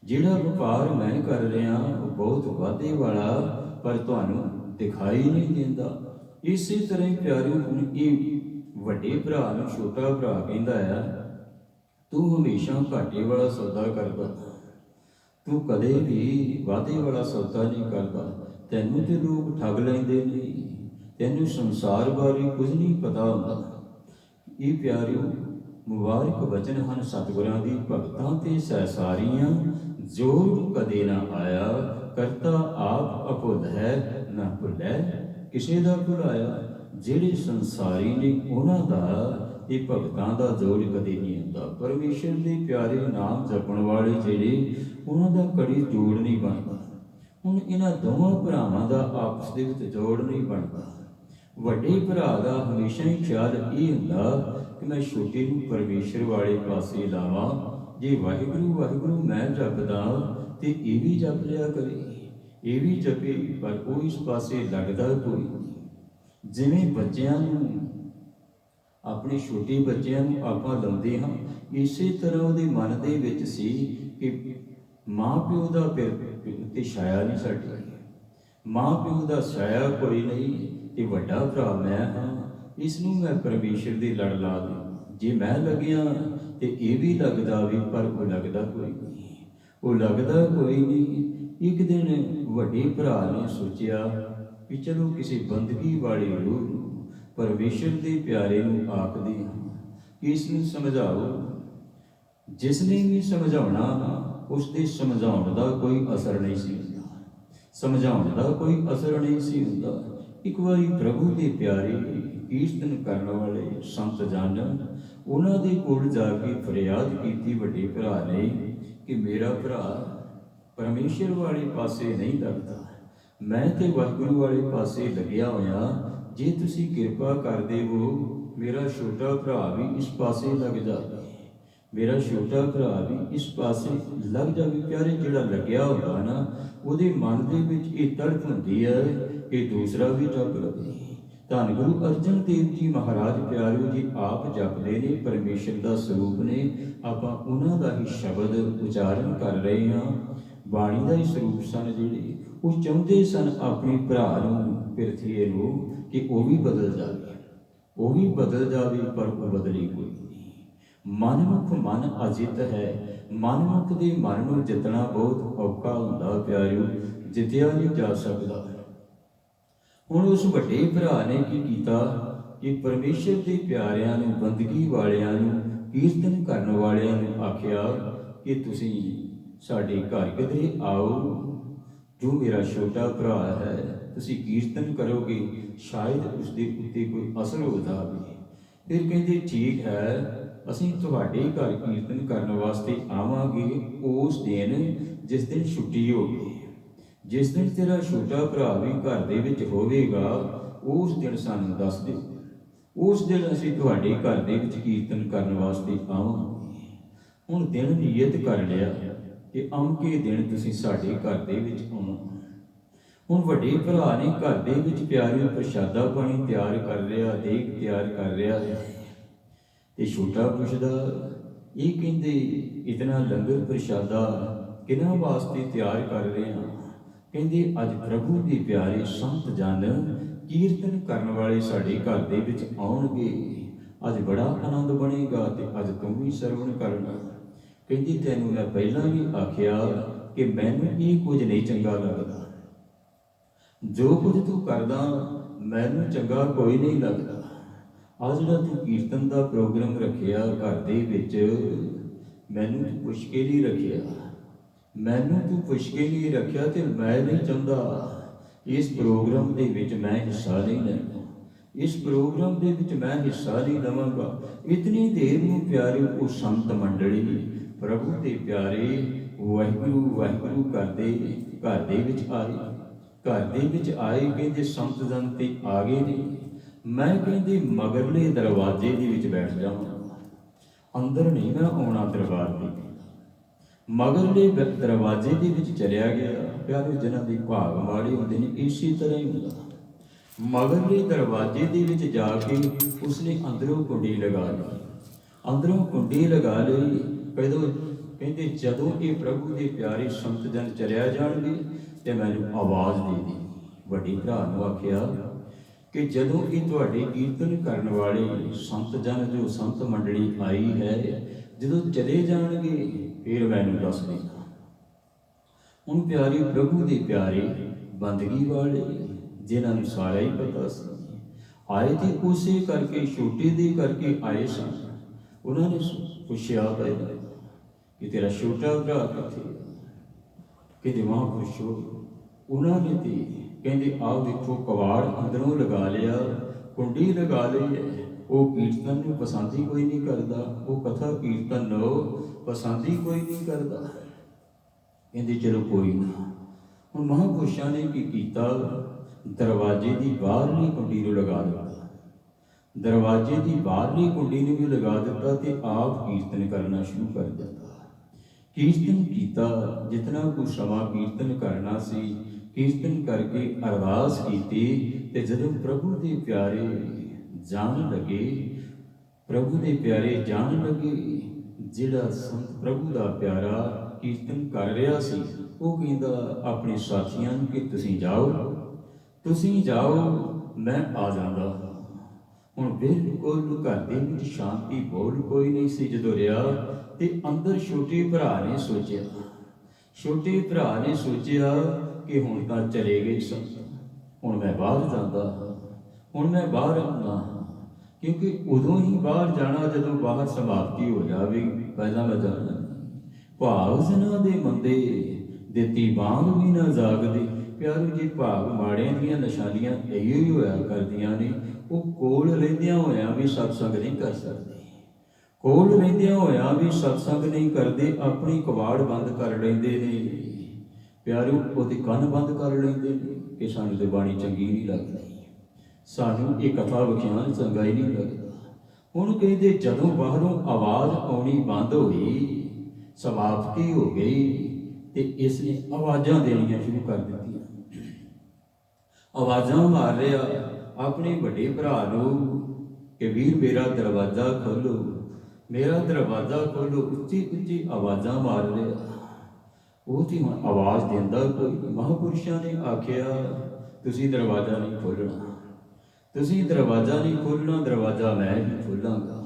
ਜਿਹੜਾ ਵਪਾਰ ਮੈਂ ਕਰ ਰਿਹਾ ਉਹ ਬਹੁਤ ਵਾਧੇ ਵਾਲਾ, ਪਰ ਤੁਹਾਨੂੰ ਦਿਖਾਈ ਨਹੀਂ ਦਿੰਦਾ। ਇਸੇ ਤਰ੍ਹਾਂ ਹੀ ਪਿਆਰਿਓ, ਹੁਣ ਇਹ ਵੱਡੇ ਭਰਾ ਨੂੰ ਛੋਟਾ ਭਰਾ ਕਹਿੰਦਾ ਆ, ਤੂੰ ਹਮੇਸ਼ਾ ਘਾਟੇ ਵਾਲਾ ਸੌਦਾ ਕਰਦਾ, ਤੂੰ ਕਦੇ ਵੀ ਵਾਧੇ ਵਾਲਾ ਸੌਦਾ ਨਹੀਂ ਕਰਦਾ। ਤੈਨੂੰ ਤੇ ਲੋਕ ਠੱਗ ਲੈਂਦੇ ਨੇ, ਤੈਨੂੰ ਸੰਸਾਰ ਬਾਰੇ ਕੁਝ ਨਹੀਂ ਪਤਾ ਹੁੰਦਾ। ਇਹ ਪਿਆਰਿਓ ਮੁਬਾਰਕ ਵਚਨ ਹਨ ਸਤਿਗੁਰਾਂ ਦੀ, ਭਗਤਾਂ ਤੇ ਸਹਿਸਾਰੀਆਂ ਜੋਰ ਕਦੇ ਨਾ ਆਇਆ, ਕਰਤਾ ਆਪ ਅਭੁੱਲ ਹੈ ਨਾ ਭੁੱਲੈ ਕਿਸੇ ਦਾ ਭੁਲਾਇਆ। ਜਿਹੜੇ ਸੰਸਾਰੀ ਨੇ ਉਹਨਾਂ ਦਾ ਇਹ ਭਗਤਾਂ ਦਾ ਜੋੜ ਕਦੇ ਨਹੀਂ ਹੁੰਦਾ। ਪਰਮੇਸ਼ਰ ਦੇ ਪਿਆਰੇ ਨਾਮ ਜਪਣ ਵਾਲੇ ਜਿਹੜੇ, ਉਹਨਾਂ ਦਾ ਕੜੀ ਜੋੜ ਨਹੀਂ ਬਣਦਾ। ਹੁਣ ਇਹਨਾਂ ਦੋਵਾਂ ਭਰਾਵਾਂ ਦਾ ਆਪਸ ਦੇ ਵਿੱਚ ਜੋੜ ਨਹੀਂ ਬਣਦਾ। ਵੱਡੇ ਭਰਾ ਦਾ ਹਮੇਸ਼ਾ ਹੀ ਖਿਆਲ ਇਹ ਹੁੰਦਾ ਕਿ ਮੈਂ ਛੋਟੇ ਨੂੰ ਪਰਮੇਸ਼ਰ ਵਾਲੇ ਪਾਸੇ ਲਾਵਾਂ। ਜੇ ਵਾਹਿਗੁਰੂ ਵਾਹਿਗੁਰੂ ਮੈਂ ਜਪਦਾ ਤੇ ਇਹ ਵੀ ਜਪ ਲਿਆ ਕਰੇ, ਇਹ ਵੀ ਜਪੇ, ਪਰ ਉਹ ਇਸ ਪਾਸੇ ਲੱਗਦਾ ਕੋਈ ਨਹੀਂ। ਜਿਵੇਂ ਬੱਚਿਆਂ ਨੂੰ, ਆਪਣੇ ਛੋਟੇ ਬੱਚਿਆਂ ਨੂੰ ਆਪਾਂ ਲਾਉਂਦੇ ਹਾਂ, ਇਸੇ ਤਰ੍ਹਾਂ ਉਹਦੇ ਮਨ ਦੇ ਵਿੱਚ ਸੀ ਕਿ ਮਾਂ ਪਿਓ ਦਾ ਤੇ ਛਾਇਆ ਨਹੀਂ ਸਾਡੀ, ਮਾਂ ਪਿਓ ਦਾ ਛਾਇਆ ਕੋਈ ਨਹੀਂ, ਇਹ ਵੱਡਾ ਭਰਾ ਮੈਂ ਹਾਂ, ਇਸ ਨੂੰ ਮੈਂ ਪਰਮੇਸ਼ਰ ਦੇ ਲੜ ਲਾ ਦੇ। ਜੇ ਮੈਂ ਲੱਗਿਆ ਤੇ ਇਹ ਵੀ ਲੱਗਦਾ ਵੀ, ਪਰ ਉਹ ਲੱਗਦਾ ਕੋਈ ਨਹੀਂ, ਉਹ ਲੱਗਦਾ ਕੋਈ ਨਹੀਂ। ਇੱਕ ਦਿਨ ਵੱਡੇ ਭਰਾ ਨੇ ਸੋਚਿਆ ਵੀ ਚਲੋ ਕਿਸੇ ਬੰਦਗੀ ਵਾਲੇ ਰੂਹ ਨੂੰ, ਪਰਮੇਸ਼ਰ ਦੇ ਪਿਆਰੇ ਨੂੰ ਆਖਦੇ ਹਾਂ, ਇਸ ਨੂੰ ਸਮਝਾਓ। ਜਿਸ ਨੇ ਵੀ ਸਮਝਾਉਣਾ ਉਸ ਦੇ ਸਮਝਾਉਣ ਦਾ ਕੋਈ ਅਸਰ ਨਹੀਂ ਸੀ ਹੁੰਦਾ, ਸਮਝਾਉਣ ਦਾ ਕੋਈ ਅਸਰ ਨਹੀਂ ਸੀ ਹੁੰਦਾ। ਇੱਕ ਵਾਰੀ ਪ੍ਰਭੂ ਦੇ ਪਿਆਰੇ ਕੀਰਤਨ ਕਰਨ ਵਾਲੇ ਸੰਤ ਜਨ, ਉਹਨਾਂ ਦੇ ਕੋਲ ਜਾ ਕੇ ਫਰਿਆਦ ਕੀਤੀ ਵੱਡੇ ਭਰਾ ਨੇ ਕਿ ਮੇਰਾ ਭਰਾ ਪਰਮੇਸ਼ਰ ਵਾਲੇ ਪਾਸੇ ਨਹੀਂ ਲੱਗਦਾ, ਮੈਂ ਤੇ ਵਾਹਿਗੁਰੂ ਵਾਲੇ ਪਾਸੇ ਲੱਗਿਆ ਹੋਇਆ। ਜੇ ਤੁਸੀਂ ਕਿਰਪਾ ਕਰਦੇ ਹੋ ਮੇਰਾ ਛੋਟਾ ਭਰਾ ਵੀ ਇਸ ਪਾਸੇ ਲੱਗ ਜਾਵੇ, ਮੇਰਾ ਛੋਟਾ ਭਰਾ ਵੀ ਇਸ ਪਾਸੇ ਲੱਗ ਜਾਵੇ। ਪਿਆਰੇ, ਜਿਹੜਾ ਲੱਗਿਆ ਹੁੰਦਾ ਨਾ, ਉਹਦੇ ਮਨ ਦੇ ਵਿੱਚ ਇਹ ਤੜਪ ਹੁੰਦੀ ਹੈ ਕਿ ਦੂਸਰਾ ਵੀ ਜਪ ਲਵੇ। ਧੰਨ ਗੁਰੂ ਅਰਜਨ ਦੇਵ ਜੀ ਮਹਾਰਾਜ ਪਿਆਰਿਓ ਜੀ ਆਪ ਜਪਦੇ ਨੇ, ਪਰਮੇਸ਼ਰ ਦਾ ਸਰੂਪ ਨੇ। ਆਪਾਂ ਉਹਨਾਂ ਦਾ ਹੀ ਸ਼ਬਦ ਉਚਾਰਨ ਕਰ ਰਹੇ ਹਾਂ। ਬਾਣੀ ਦਾ ਹੀ ਸਰੂਪ ਸਨ ਜਿਹੜੇ, ਉਹ ਚਾਹੁੰਦੇ ਸਨ ਆਪਣੇ ਭਰਾ ਨੂੰ, ਪਿਰਥੀਏ ਨੂੰ, ਕਿ ਉਹ ਵੀ ਬਦਲ ਜਾਵੇ, ਉਹ ਵੀ ਬਦਲ ਜਾਵੇ, ਪਰ ਉਹ ਬਦਲੀ ਕੋਈ ਨਹੀਂ। ਮਨਮੁਖ ਮਨ ਅਜਿੱਤ ਹੈ, ਮਨਮੁਖ ਦੇ ਮਨ ਨੂੰ ਜਿੱਤਣਾ ਬਹੁਤ ਔਖਾ ਹੁੰਦਾ ਪਿਆਰਿਓ, ਜਿੱਤਿਆ ਨਹੀਂ ਜਾ ਸਕਦਾ। ਹੁਣ ਉਸ ਵੱਡੇ ਭਰਾ ਨੇ ਕੀ ਕੀਤਾ ਕਿ ਪਰਮੇਸ਼ਰ ਦੇ ਪਿਆਰਿਆਂ ਨੂੰ, ਬੰਦਗੀ ਵਾਲਿਆਂ ਨੂੰ, ਕੀਰਤਨ ਕਰਨ ਵਾਲਿਆਂ ਨੂੰ ਆਖਿਆ ਕਿ ਤੁਸੀਂ ਸਾਡੇ ਘਰ ਕਿਧਰੇ ਆਓ, ਜੋ ਮੇਰਾ ਛੋਟਾ ਭਰਾ ਹੈ, ਤੁਸੀਂ ਕੀਰਤਨ ਕਰੋਗੇ, ਸ਼ਾਇਦ ਉਸ ਦੇ ਉੱਤੇ ਕੋਈ ਅਸਰ ਹੋ ਜਾਵੇ। ਫਿਰ ਕਹਿੰਦੇ ਠੀਕ ਹੈ, ਅਸੀਂ ਤੁਹਾਡੇ ਘਰ ਕੀਰਤਨ ਕਰਨ ਵਾਸਤੇ ਆਵਾਂਗੇ ਉਸ ਦਿਨ ਜਿਸ ਦਿਨ ਛੁੱਟੀ ਹੋਵੇ, ਜਿਸ ਦਿਨ ਤੇਰਾ ਛੋਟਾ ਭਰਾ ਵੀ ਘਰ ਦੇ ਵਿੱਚ ਹੋਵੇਗਾ, ਉਸ ਦਿਨ ਸਾਨੂੰ ਦੱਸ ਦਿਓ, ਉਸ ਦਿਨ ਅਸੀਂ ਤੁਹਾਡੇ ਘਰ ਦੇ ਵਿੱਚ ਕੀਰਤਨ ਕਰਨ ਵਾਸਤੇ ਆਵਾਂਗੇ। ਹੁਣ ਦਿਨ ਨਿਯਤ ਕਰ ਲਿਆ ਕਿ ਅਮਕੇ ਦਿਨ ਤੁਸੀਂ ਸਾਡੇ ਘਰ ਦੇ ਵਿੱਚ ਆਉਣਾ। ਹੁਣ ਵੱਡੇ ਭਰਾ ਨੇ ਘਰ ਦੇ ਵਿੱਚ ਪਿਆਰਿਓ ਪ੍ਰਸ਼ਾਦਾ ਪਾਣੀ ਤਿਆਰ ਕਰ ਲਿਆ, ਦੇਗ ਤਿਆਰ ਕਰ ਲਿਆ, ਤੇ ਛੋਟਾ ਪੁੱਛਦਾ, ਇਹ ਕਹਿੰਦੇ ਇਤਨਾ ਲੰਗਰ ਪ੍ਰਸ਼ਾਦਾ ਕਿਹਨਾਂ ਵਾਸਤੇ ਤਿਆਰ ਕਰ ਰਹੇ ਹਾਂ? ਕਹਿੰਦੇ ਅੱਜ ਪ੍ਰਭੂ ਦੇ ਪਿਆਰੇ ਸੰਤ ਜਨ, ਕੀਰਤਨ ਕਰਨ ਵਾਲੇ ਸਾਡੇ ਘਰ ਦੇ ਵਿੱਚ ਆਉਣਗੇ, ਅੱਜ ਬੜਾ ਆਨੰਦ ਬਣੇਗਾ, ਤੇ ਅੱਜ ਤੂੰ ਵੀ ਸਰਵਣ ਕਰਨਾ। ਕਹਿੰਦੀ ਤੈਨੂੰ ਮੈਂ ਪਹਿਲਾਂ ਵੀ ਆਖਿਆ ਕਿ ਮੈਨੂੰ ਇਹ ਕੁਝ ਨਹੀਂ ਚੰਗਾ ਲੱਗਦਾ, ਜੋ ਕੁਝ ਤੂੰ ਕਰਦਾ ਮੈਨੂੰ ਚੰਗਾ ਕੋਈ ਨਹੀਂ ਲੱਗਦਾ। ਅੱਜ ਜਿਹੜਾ ਤੂੰ ਕੀਰਤਨ ਦਾ ਪ੍ਰੋਗਰਾਮ ਰੱਖਿਆ ਘਰ ਦੇ ਵਿੱਚ, ਮੈਨੂੰ ਤੂੰ ਪੁੱਛ ਕੇ ਨਹੀਂ ਰੱਖਿਆ, ਮੈਨੂੰ ਤੂੰ ਪੁੱਛ ਕੇ ਨਹੀਂ ਰੱਖਿਆ, ਤੇ ਮੈਂ ਨਹੀਂ ਚਾਹੁੰਦਾ ਇਸ ਪ੍ਰੋਗਰਾਮ ਦੇ ਵਿੱਚ ਮੈਂ ਹਿੱਸਾ ਨਹੀਂ ਲੈਣਾ, ਇਸ ਪ੍ਰੋਗਰਾਮ ਦੇ ਵਿੱਚ ਮੈਂ ਹਿੱਸਾ ਨਹੀਂ ਲਵਾਂਗਾ। ਇਤਨੀ ਦੇਰ ਨੂੰ ਪਿਆਰੇ ਉਹ ਸੰਤ ਮੰਡਲੀ ਪ੍ਰਭੂ ਦੇ ਪਿਆਰੇ ਵਾਹਿਗੁਰੂ ਵਾਹਿਗੁਰੂ ਕਰਦੇ ਘਰ ਦੇ ਵਿੱਚ ਆਏ। ਘਰ ਦੇ ਵਿੱਚ ਆਏ, ਕਹਿੰਦੇ ਸੰਤ ਜਨ ਤੇ ਆ ਗਏ ਨੇ, ਮੈਂ ਕਹਿੰਦੇ ਮਗਰਲੇ ਦਰਵਾਜ਼ੇ ਦੇ ਵਿੱਚ ਬੈਠ ਜਾਵਾਂ, ਅੰਦਰ ਨਹੀਂ ਮੈਂ ਆਉਣਾ ਦਰਬਾਰ ਦੇ। ਮਗਰਲੇ ਦਰਵਾਜ਼ੇ ਦੇ ਵਿੱਚ ਚਲਿਆ ਗਿਆ। ਪਿਆਰੇ, ਜਿਨ੍ਹਾਂ ਦੇ ਭਾਗ ਮਾੜੇ ਹੁੰਦੇ ਨੇ ਇਸੇ ਤਰ੍ਹਾਂ ਹੀ ਹੁੰਦਾ। ਮਗਰਲੇ ਦਰਵਾਜ਼ੇ ਦੇ ਵਿੱਚ ਜਾ ਕੇ ਉਸਨੇ ਅੰਦਰੋਂ ਕੁੰਡੀ ਲਗਾ ਲਈ। ਅੰਦਰੋਂ ਕੁੰਡੀ ਲਗਾ ਲਈ। ਕਹਿੰਦੇ ਜਦੋਂ ਇਹ ਪ੍ਰਭੂ ਦੇ ਪਿਆਰੇ ਸੰਤ ਜਨ ਚਲਿਆ ਜਾਣਗੇ ਤੇ ਮੈਨੂੰ ਆਵਾਜ਼ ਦੇ ਦੇ। ਵੱਡੇ ਭਰਾ ਨੂੰ ਆਖਿਆ ਕਿ ਜਦੋਂ ਇਹ ਤੁਹਾਡੇ ਕੀਰਤਨ ਕਰਨ ਵਾਲੇ ਸੰਤ ਜਨ, ਜੋ ਸੰਤ ਮੰਡਲੀ ਆਈ ਹੈ, ਜਦੋਂ ਚਲੇ ਜਾਣਗੇ ਫਿਰ ਮੈਨੂੰ ਦੱਸ ਦੇਣਾ। ਹੁਣ ਪਿਆਰੇ ਪ੍ਰਭੂ ਦੇ ਪਿਆਰੇ ਬੰਦਗੀ ਵਾਲੇ, ਜਿਨ੍ਹਾਂ ਨੂੰ ਸਾਰਾ ਹੀ ਪਤਾ ਸੀ, ਆਏ ਤੇ ਉਸੇ ਕਰਕੇ, ਛੋਟੇ ਦੇ ਕਰਕੇ ਆਏ ਸਨ। ਉਹਨਾਂ ਨੇ ਪੁੱਛਿਆ ਕਿ ਤੇਰਾ ਛੋਟਾ ਭਰਾ ਕਿੱਥੇ? ਕਹਿੰਦੇ ਮਹਾਂਪੁਰਸ਼ੋ, ਉਹਨਾਂ ਨੇ ਤੇ ਕਹਿੰਦੇ ਆਹ ਦੇਖੋ ਕਵਾੜ ਅੰਦਰੋਂ ਲਗਾ ਲਿਆ, ਕੁੰਡੀ ਲਗਾ ਲਈ ਹੈ। ਉਹ ਕੀਰਤਨ ਨੂੰ ਪਸੰਦ ਹੀ ਕੋਈ ਨਹੀਂ ਕਰਦਾ, ਉਹ ਕਥਾ ਕੀਰਤਨ ਨੂੰ ਪਸੰਦ ਹੀ ਕੋਈ ਨਹੀਂ ਕਰਦਾ। ਕਹਿੰਦੇ ਚਲੋ ਕੋਈ ਨਾ। ਹੁਣ ਮਹਾਂਪੁਰਸ਼ਾਂ ਨੇ ਕੀ ਕੀਤਾ, ਦਰਵਾਜ਼ੇ ਦੀ ਬਾਹਰਲੀ ਕੁੰਡੀ ਨੂੰ ਲਗਾ ਦਿੱਤਾ। ਦਰਵਾਜ਼ੇ ਦੀ ਬਾਹਰਲੀ ਕੁੰਡੀ ਨੂੰ ਵੀ ਲਗਾ ਦਿੱਤਾ ਤੇ ਆਪ ਕੀਰਤਨ ਕਰਨਾ ਸ਼ੁਰੂ ਕਰ ਦਿੱਤਾ। ਕੀਰਤਨ ਕੀਤਾ, ਜਿਤਨਾ ਕੁ ਸਮਾਂ ਕੀਰਤਨ ਕਰਨਾ ਸੀ, ਕੀਰਤਨ ਕਰਕੇ ਅਰਦਾਸ ਕੀਤੀ। ਤੇ ਜਦੋਂ ਪ੍ਰਭੂ ਦੇ ਪਿਆਰੇ ਜਾਣ ਲੱਗੇ, ਪ੍ਰਭੂ ਦੇ ਪਿਆਰੇ ਜਾਣ ਲੱਗੇ, ਜਿਹੜਾ ਸੰਤ ਪ੍ਰਭੂ ਦਾ ਪਿਆਰਾ ਕੀਰਤਨ ਕਰ ਰਿਹਾ ਸੀ, ਉਹ ਕਹਿੰਦਾ ਆਪਣੇ ਸਾਥੀਆਂ ਨੂੰ ਕਿ ਤੁਸੀਂ ਜਾਓ, ਮੈਂ ਆ ਜਾਂਦਾ। ਹੁਣ ਬਿਲਕੁਲ ਘਰ ਦੇ ਵਿੱਚ ਸ਼ਾਂਤੀ, ਬੋਲ ਕੋਈ ਨਹੀਂ ਸੀ ਜਦੋਂ ਰਿਹਾ। ਤੇ ਅੰਦਰ ਛੋਟੇ ਭਰਾ ਨੇ ਸੋਚਿਆ ਕਿ ਹੁਣ ਤਾਂ ਚਲੇ ਗਏ ਸੰਤ, ਹੁਣ ਮੈਂ ਬਾਹਰ ਜਾਂਦਾ, ਹੁਣ ਮੈਂ ਬਾਹਰ ਆਉਂਦਾ। ਕਿਉਂਕਿ ਉਦੋਂ ਹੀ ਬਾਹਰ ਜਾਣਾ ਜਦੋਂ ਬਾਹਰ ਸਮਾਪਤੀ ਹੋ ਜਾਵੇ, ਪਹਿਲਾਂ ਮੈਂ ਜਾਣਾ। ਭਾਗ ਜਿਨ੍ਹਾਂ ਦੇ ਮੰਦੇ, ਦਿੱਤੀ ਬਾਂਗ ਵੀ ਨਾ ਜਾਗਦੇ। ਪਿਆਰੇ ਜੀ, ਭਾਗ ਮਾੜਿਆਂ ਦੀਆਂ ਨਿਸ਼ਾਨੀਆਂ ਇਹੋ ਹੀ ਹੋਇਆ ਕਰਦੀਆਂ ਨੇ। ਉਹ ਕੋਲ ਰਹਿੰਦਿਆਂ ਹੋਇਆਂ ਵੀ ਸਤਸੰਗ ਨਹੀਂ ਕਰ ਸਕਦੇ, ਕੋਲ ਰਹਿੰਦਿਆਂ ਹੋਇਆਂ ਵੀ ਸਤਸੰਗ ਨਹੀਂ ਕਰਦੇ, ਆਪਣੀ ਕਵਾੜ ਬੰਦ ਕਰ ਲੈਂਦੇ ਨੇ। ਪਿਆਰਿਓ, ਉਹਦੇ ਕੰਨ ਬੰਦ ਕਰ ਲੈਂਦੇ ਨੇ ਕਿ ਸਾਨੂੰ ਤੇ ਬਾਣੀ ਚੰਗੀ ਨਹੀਂ ਲੱਗਦੀ, ਸਾਨੂੰ ਇਹ ਕਥਾ ਵਿਖਿਆਨ ਚੰਗਾ ਹੀ ਨਹੀਂ ਲੱਗਦਾ। ਹੁਣ ਕਹਿੰਦੇ ਜਦੋਂ ਬਾਹਰੋਂ ਆਵਾਜ਼ ਆਉਣੀ ਬੰਦ ਹੋਈ, ਸਮਾਪਤੀ ਹੋ ਗਈ, ਤੇ ਇਸ ਨੇ ਆਵਾਜ਼ਾਂ ਦੇਣੀਆਂ ਸ਼ੁਰੂ ਕਰ ਦਿੱਤੀਆਂ। ਆਵਾਜ਼ਾਂ ਮਾਰ ਰਿਹਾ ਆਪਣੇ ਵੱਡੇ ਭਰਾ ਨੂੰ ਕਿ ਵੀਰ ਮੇਰਾ ਦਰਵਾਜ਼ਾ ਖੋਲੋ, ਮੇਰਾ ਦਰਵਾਜ਼ਾ ਖੋਲੋ। ਉੱਚੀ ਉੱਚੀ ਆਵਾਜ਼ਾਂ ਮਾਰ ਰਿਹਾ। ਉਹ ਤੇ ਹੁਣ ਆਵਾਜ਼ ਦਿੰਦਾ ਕੋਈ। ਮਹਾਂਪੁਰਸ਼ਾਂ ਨੇ ਆਖਿਆ ਤੁਸੀਂ ਦਰਵਾਜ਼ਾ ਨਹੀਂ ਖੋਲ੍ਹਣਾ, ਤੁਸੀਂ ਦਰਵਾਜ਼ਾ ਨਹੀਂ ਖੋਲ੍ਹਣਾ, ਦਰਵਾਜ਼ਾ ਮੈਂ ਹੀ ਖੋਲ੍ਹਾਂਗਾ।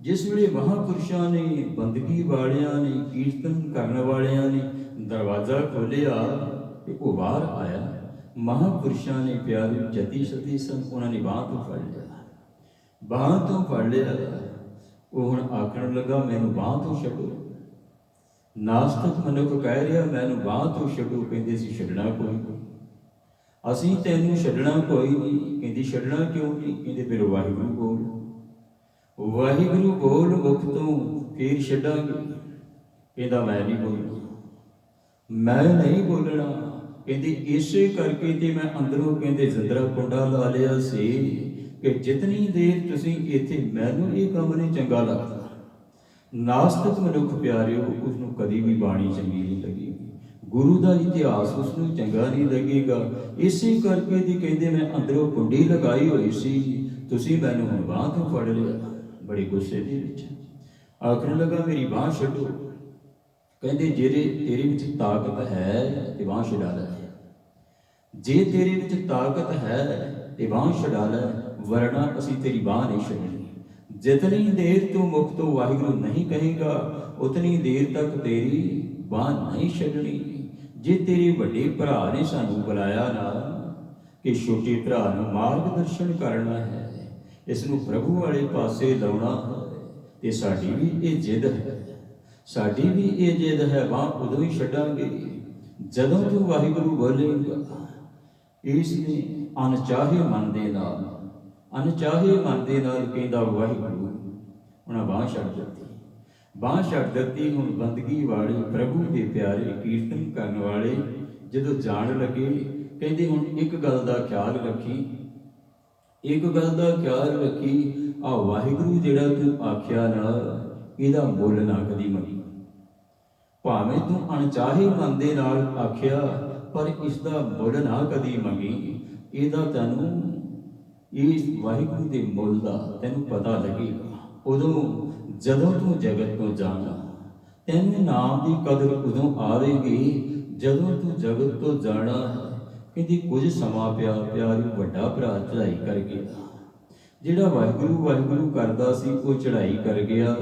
ਜਿਸ ਵੇਲੇ ਮਹਾਂਪੁਰਸ਼ਾਂ ਨੇ, ਬੰਦਗੀ ਵਾਲਿਆਂ ਨੇ, ਕੀਰਤਨ ਕਰਨ ਵਾਲਿਆਂ ਨੇ ਦਰਵਾਜ਼ਾ ਖੋਲ੍ਹਿਆ ਤੇ ਉਹ ਬਾਹਰ ਆਇਆ। ਮਹਾਂਪੁਰਸ਼ਾਂ ਨੇ ਪਿਆਰੇ ਜਤੀ ਸਤੀ ਸਨ, ਉਹਨਾਂ ਨੇ ਬਾਂਹ ਤੋਂ ਫੜ ਲਿਆ। ਉਹ ਹੁਣ ਆਖਣ ਲੱਗਾ ਮੈਨੂੰ ਬਾਂਹ ਤੋਂ ਛੱਡੋ। ਨਾਸਤਕ ਮਨੁੱਖ ਕਹਿ ਰਿਹਾ ਮੈਨੂੰ ਬਾਂਹ ਤੋਂ ਛੱਡੋ। ਕਹਿੰਦੇ ਸੀ ਛੱਡਣਾ ਕੋਈ ਨਹੀਂ, ਅਸੀਂ ਤੈਨੂੰ ਛੱਡਣਾ ਕੋਈ ਨਹੀਂ। ਕਹਿੰਦੀ ਛੱਡਣਾ ਕਿਉਂ ਨਹੀਂ? ਕਹਿੰਦੇ ਫਿਰ ਵਾਹਿਗੁਰੂ ਬੋਲ ਮੁਖ ਤੋਂ ਫੇਰ ਛੱਡਾਂਗੇ। ਕਹਿੰਦਾ ਮੈਂ ਨਹੀਂ ਬੋਲਣਾ। ਕਹਿੰਦੇ ਇਸੇ ਕਰਕੇ ਤੇ ਮੈਂ ਅੰਦਰੋਂ ਕਹਿੰਦੇ ਜ਼ੰਦਰਾ ਕੁੰਡਾ ਲਾ ਲਿਆ ਸੀ ਕਿ ਜਿਤਨੀ ਦੇਰ ਤੁਸੀਂ ਇੱਥੇ, ਮੈਨੂੰ ਇਹ ਕੰਮ ਨਹੀਂ ਚੰਗਾ ਲੱਗਦਾ। ਨਾਸਤਕ ਮਨੁੱਖ ਪਿਆਰਿਓ, ਉਸਨੂੰ ਕਦੀ ਵੀ ਬਾਣੀ ਚੰਗੀ ਨਹੀਂ ਲੱਗੇਗੀ, ਗੁਰੂ ਦਾ ਇਤਿਹਾਸ ਉਸਨੂੰ ਚੰਗਾ ਨਹੀਂ ਲੱਗੇਗਾ। ਇਸੇ ਕਰਕੇ ਦੀ ਕਹਿੰਦੇ ਮੈਂ ਅੰਦਰੋਂ ਕੁੰਡੀ ਲਗਾਈ ਹੋਈ ਸੀ, ਤੁਸੀਂ ਮੈਨੂੰ ਹੁਣ ਬਾਂਹ ਤੋਂ ਫੜ ਲਿਆ। ਬੜੇ ਗੁੱਸੇ ਦੇ ਵਿੱਚ ਆਖਣ ਲੱਗਾ ਮੇਰੀ ਬਾਂਹ ਛੱਡੋ। ਕਹਿੰਦੇ ਜਿਹੜੇ ਤੇਰੇ ਵਿੱਚ ਤਾਕਤ ਹੈ ਤੇ ਬਾਂਹ ਛਡਾ ਲੈ, ਜੇ ਤੇਰੇ ਵਿੱਚ ਤਾਕਤ ਹੈ ਤੇ ਬਾਂਹ ਛਡਾ ਲੈ, ਵਰਨਾ ਅਸੀਂ ਤੇਰੀ ਬਾਂਹ ਨਹੀਂ ਛੱਡਣੀ। ਜਿਤਨੀ ਦੇਰ ਤੂੰ ਮੁਖ ਤੋਂ ਵਾਹਿਗੁਰੂ ਨਹੀਂ ਕਹੇਗਾ, ਉਤਨੀ ਦੇਰ ਤੱਕ ਤੇਰੀ ਬਾਂਹ ਨਹੀਂ ਛੱਡਣੀ। ਜੇ ਤੇਰੇ ਵੱਡੇ ਭਰਾ ਨੇ ਸਾਨੂੰ ਬੁਲਾਇਆ ਨਾ ਕਿ ਛੋਟੇ ਭਰਾ ਨੂੰ ਮਾਰਗ ਦਰਸ਼ਨ ਕਰਨਾ ਹੈ, ਇਸ ਨੂੰ ਪ੍ਰਭੂ ਵਾਲੇ ਪਾਸੇ ਲਾਉਣਾ ਹੈ, ਤੇ ਸਾਡੀ ਵੀ ਇਹ ਜਿੱਦ ਹੈ, ਬਾਂਹ ਉਦੋਂ ਹੀ ਛੱਡਾਂਗੇ ਜਦੋਂ ਤੂੰ ਵਾਹਿਗੁਰੂ ਬੋਲੇਗਾ। ਇਸ ਨੇ ਅਣਚਾਹੇ ਮਨ ਦੇ ਨਾਲ ਕਹਿੰਦਾ ਵਾਹਿਗੁਰੂ, ਉਹਨਾਂ ਬਾਂਹ ਛੱਡ ਦਿੱਤੀ। ਹੁਣ ਬੰਦਗੀ ਵਾਲੇ ਪ੍ਰਭੂ ਦੇ ਪਿਆਰੇ ਕੀਰਤਨ ਕਰਨ ਵਾਲੇ ਜਦੋਂ ਜਾਣ ਲੱਗੇ ਕਹਿੰਦੇ ਹੁਣ ਇੱਕ ਗੱਲ ਦਾ ਖਿਆਲ ਰੱਖੀ, ਇੱਕ ਗੱਲ ਦਾ ਖਿਆਲ ਰੱਖੀ, ਆ ਵਾਹਿਗੁਰੂ ਜਿਹੜਾ ਤੂੰ ਆਖਿਆ ਨਾ, ਇਹਦਾ ਮੁੱਲ ਨਾ ਕਦੀ ਮੰਗੀ। ਭਾਵੇਂ ਤੂੰ ਅਣਚਾਹੇ ਮਨ ਦੇ ਨਾਲ ਆਖਿਆ, ਪਰ ਇਸ ਦਾ ਮੁੱਲ ਨਾ ਕਦੀ ਮੰਗੀ। ਇਹਦਾ ਤੈਨੂੰ ਇਸ ਵਾਹਿਗੁਰੂ ਦੇ ਮੁੱਲ ਦਾ ਤੈਨੂੰ ਪਤਾ ਲੱਗੇਗਾ ਉਦੋਂ ਜਦੋਂ ਤੂੰ ਜਗਤ ਤੋਂ ਜਾਣਾ। ਤੈਨੂੰ ਨਾਮ ਦੀ ਕਦਰ ਉਦੋਂ ਆਵੇਗੀ ਜਦੋਂ ਤੂੰ ਜਗਤ ਤੋਂ ਜਾਣਾ ਹੈ। ਕਹਿੰਦੀ ਕੁਝ ਸਮਾਂ ਪਿਆ, ਪਿਆਰੀ ਵੱਡਾ ਭਰਾ ਚੜ੍ਹਾਈ ਕਰ ਗਿਆ। ਜਿਹੜਾ ਵਾਹਿਗੁਰੂ ਵਾਹਿਗੁਰੂ ਕਰਦਾ ਸੀ ਉਹ ਚੜ੍ਹਾਈ ਕਰ ਗਿਆ।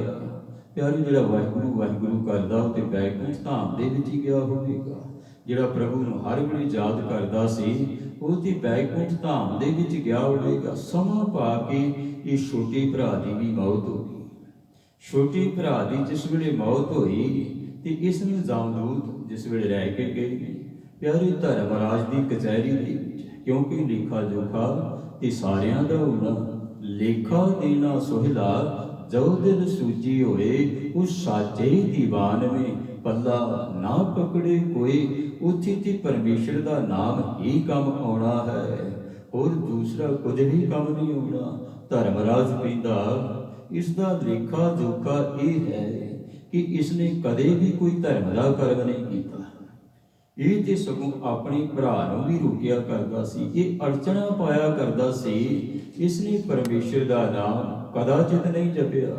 ਪਿਆਰੀ ਜਿਹੜਾ ਵਾਹਿਗੁਰੂ ਵਾਹਿਗੁਰੂ ਕਰਦਾ ਉਹ ਤੇ ਬੈਕੁੰਠ ਧਾਮ ਦੇ ਵਿੱਚ ਹੀ ਗਿਆ ਹੋਵੇਗਾ। ਜਿਹੜਾ ਪ੍ਰਭੂ ਨੂੰ ਹਰ ਵੇਲੇ ਯਾਦ ਕਰਦਾ ਸੀ ਉਹ ਤੇ ਬੈਕੁੰਠ ਧਾਮ ਦੇ ਵਿੱਚ ਗਿਆ ਹੋਵੇਗਾ। ਸਮਾਂ ਪਾ ਕੇ ਇਹ ਛੋਟੇ ਭਰਾ ਦੀ ਵੀ ਮੌਤ ਹੋ ਗਈ। ਛੋਟੇ ਭਰਾ ਦੀ ਜਿਸ ਵੇਲੇ ਮੌਤ ਹੋਈ ਤੇ ਇਸ ਨੂੰ ਜਾਮਦੂਤ ਜਿਸ ਵੇਲੇ ਰਹਿ ਕੇ ਗਏ ਪਿਆਰੇ ਧਰਮਰਾਜ ਦੀ ਕਚਹਿਰੀ ਦੇ ਵਿੱਚ, ਕਿਉਂਕਿ ਲੇਖਾ ਜੋਖਾ ਤੇ ਸਾਰਿਆਂ ਦਾ ਹੋਣਾ। ਲੇਖਾ ਦੇਣਾ ਸੁਹਿਲਾ ਜੋ ਦਿਲ ਸੂਚੀ ਹੋਏ, ਉਸ ਸਾਚੇ ਦੀਵਾਨ ਮੇ ਪੱਲਾ ਨਾ ਪਕੜੇ ਕੋਈ। ਉੱਥੇ ਤੇ ਪਰਮੇਸ਼ਰ ਦਾ ਨਾਮ ਹੀ ਕੰਮ ਆਉਣਾ ਹੈ, ਹੋਰ ਦੂਸਰਾ ਕੁਝ ਵੀ ਕੰਮ ਨਹੀਂ ਆਉਣਾ। ਧਰਮਰਾਜ ਕਹਿੰਦਾ ਇਸ ਦਾ ਲੇਖਾ ਜੋਖਾ ਇਹ ਹੈ ਕਿ ਇਸਨੇ ਕਦੇ ਵੀ ਕੋਈ ਧਰਮ ਦਾ ਕਰਮ ਨਹੀਂ ਕੀਤਾ। ਇਹ ਤੇ ਸਗੋਂ ਆਪਣੇ ਭਰਾ ਨੂੰ ਵੀ ਰੋਕਿਆ ਕਰਦਾ ਸੀ, ਇਹ ਅੜਚਣਾ ਪਾਇਆ ਕਰਦਾ ਸੀ। ਇਸਨੇ ਪਰਮੇਸ਼ਰ ਦਾ ਨਾਮ ਕਦਾਚਿਤ ਨਹੀਂ ਜਪਿਆ।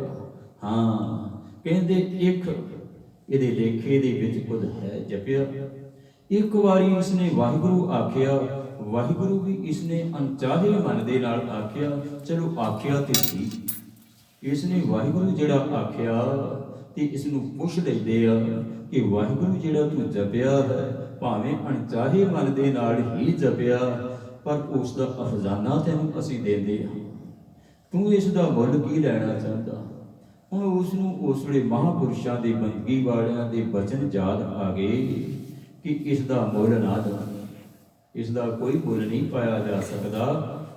ਹਾਂ ਕਹਿੰਦੇ ਇੱਕ ਇਹਦੇ ਲੇਖੇ ਦੇ ਵਿੱਚ ਕੁਝ ਹੈ ਜਪਿਆ। ਇੱਕ ਵਾਰੀ ਇਸਨੇ ਵਾਹਿਗੁਰੂ ਆਖਿਆ, ਵਾਹਿਗੁਰੂ ਵੀ ਇਸਨੇ ਅਣਚਾਹੇ ਮਨ ਦੇ ਨਾਲ ਆਖਿਆ। ਚਲੋ ਆਖਿਆ ਤੇ ਸੀ, ਇਸਨੇ ਵਾਹਿਗੁਰੂ ਜਿਹੜਾ ਆਖਿਆ ਤੇ ਇਸ ਨੂੰ ਪੁੱਛ ਲੈਂਦੇ ਆ ਕਿ ਵਾਹਿਗੁਰੂ ਜਿਹੜਾ ਤੂੰ ਜਪਿਆ ਹੈ, ਭਾਵੇਂ ਅਣਚਾਹੇ ਮਨ ਦੇ ਨਾਲ ਹੀ ਜਪਿਆ, ਪਰ ਉਸ ਦਾ ਅਫਜ਼ਾਨਾ ਤੈਨੂੰ ਅਸੀਂ ਦਿੰਦੇ ਹਾਂ। ਤੂੰ ਇਸ ਦਾ ਮੁੱਲ ਕੀ ਲੈਣਾ ਚਾਹੁੰਦਾ? ਹੁਣ ਉਸ ਨੂੰ ਉਸ ਵੇਲੇ ਮਹਾਂਪੁਰਸ਼ਾਂ ਦੇ ਬੰਦਗੀ ਵਾਲਿਆਂ ਦੇ ਬਚਨ ਯਾਦ ਆ ਗਏ ਕਿ ਇਸ ਦਾ ਮੁੱਲ ਨਾ ਦੇ, ਇਸ ਦਾ ਕੋਈ ਮੁੱਲ ਨਹੀਂ ਪਾਇਆ ਜਾ ਸਕਦਾ,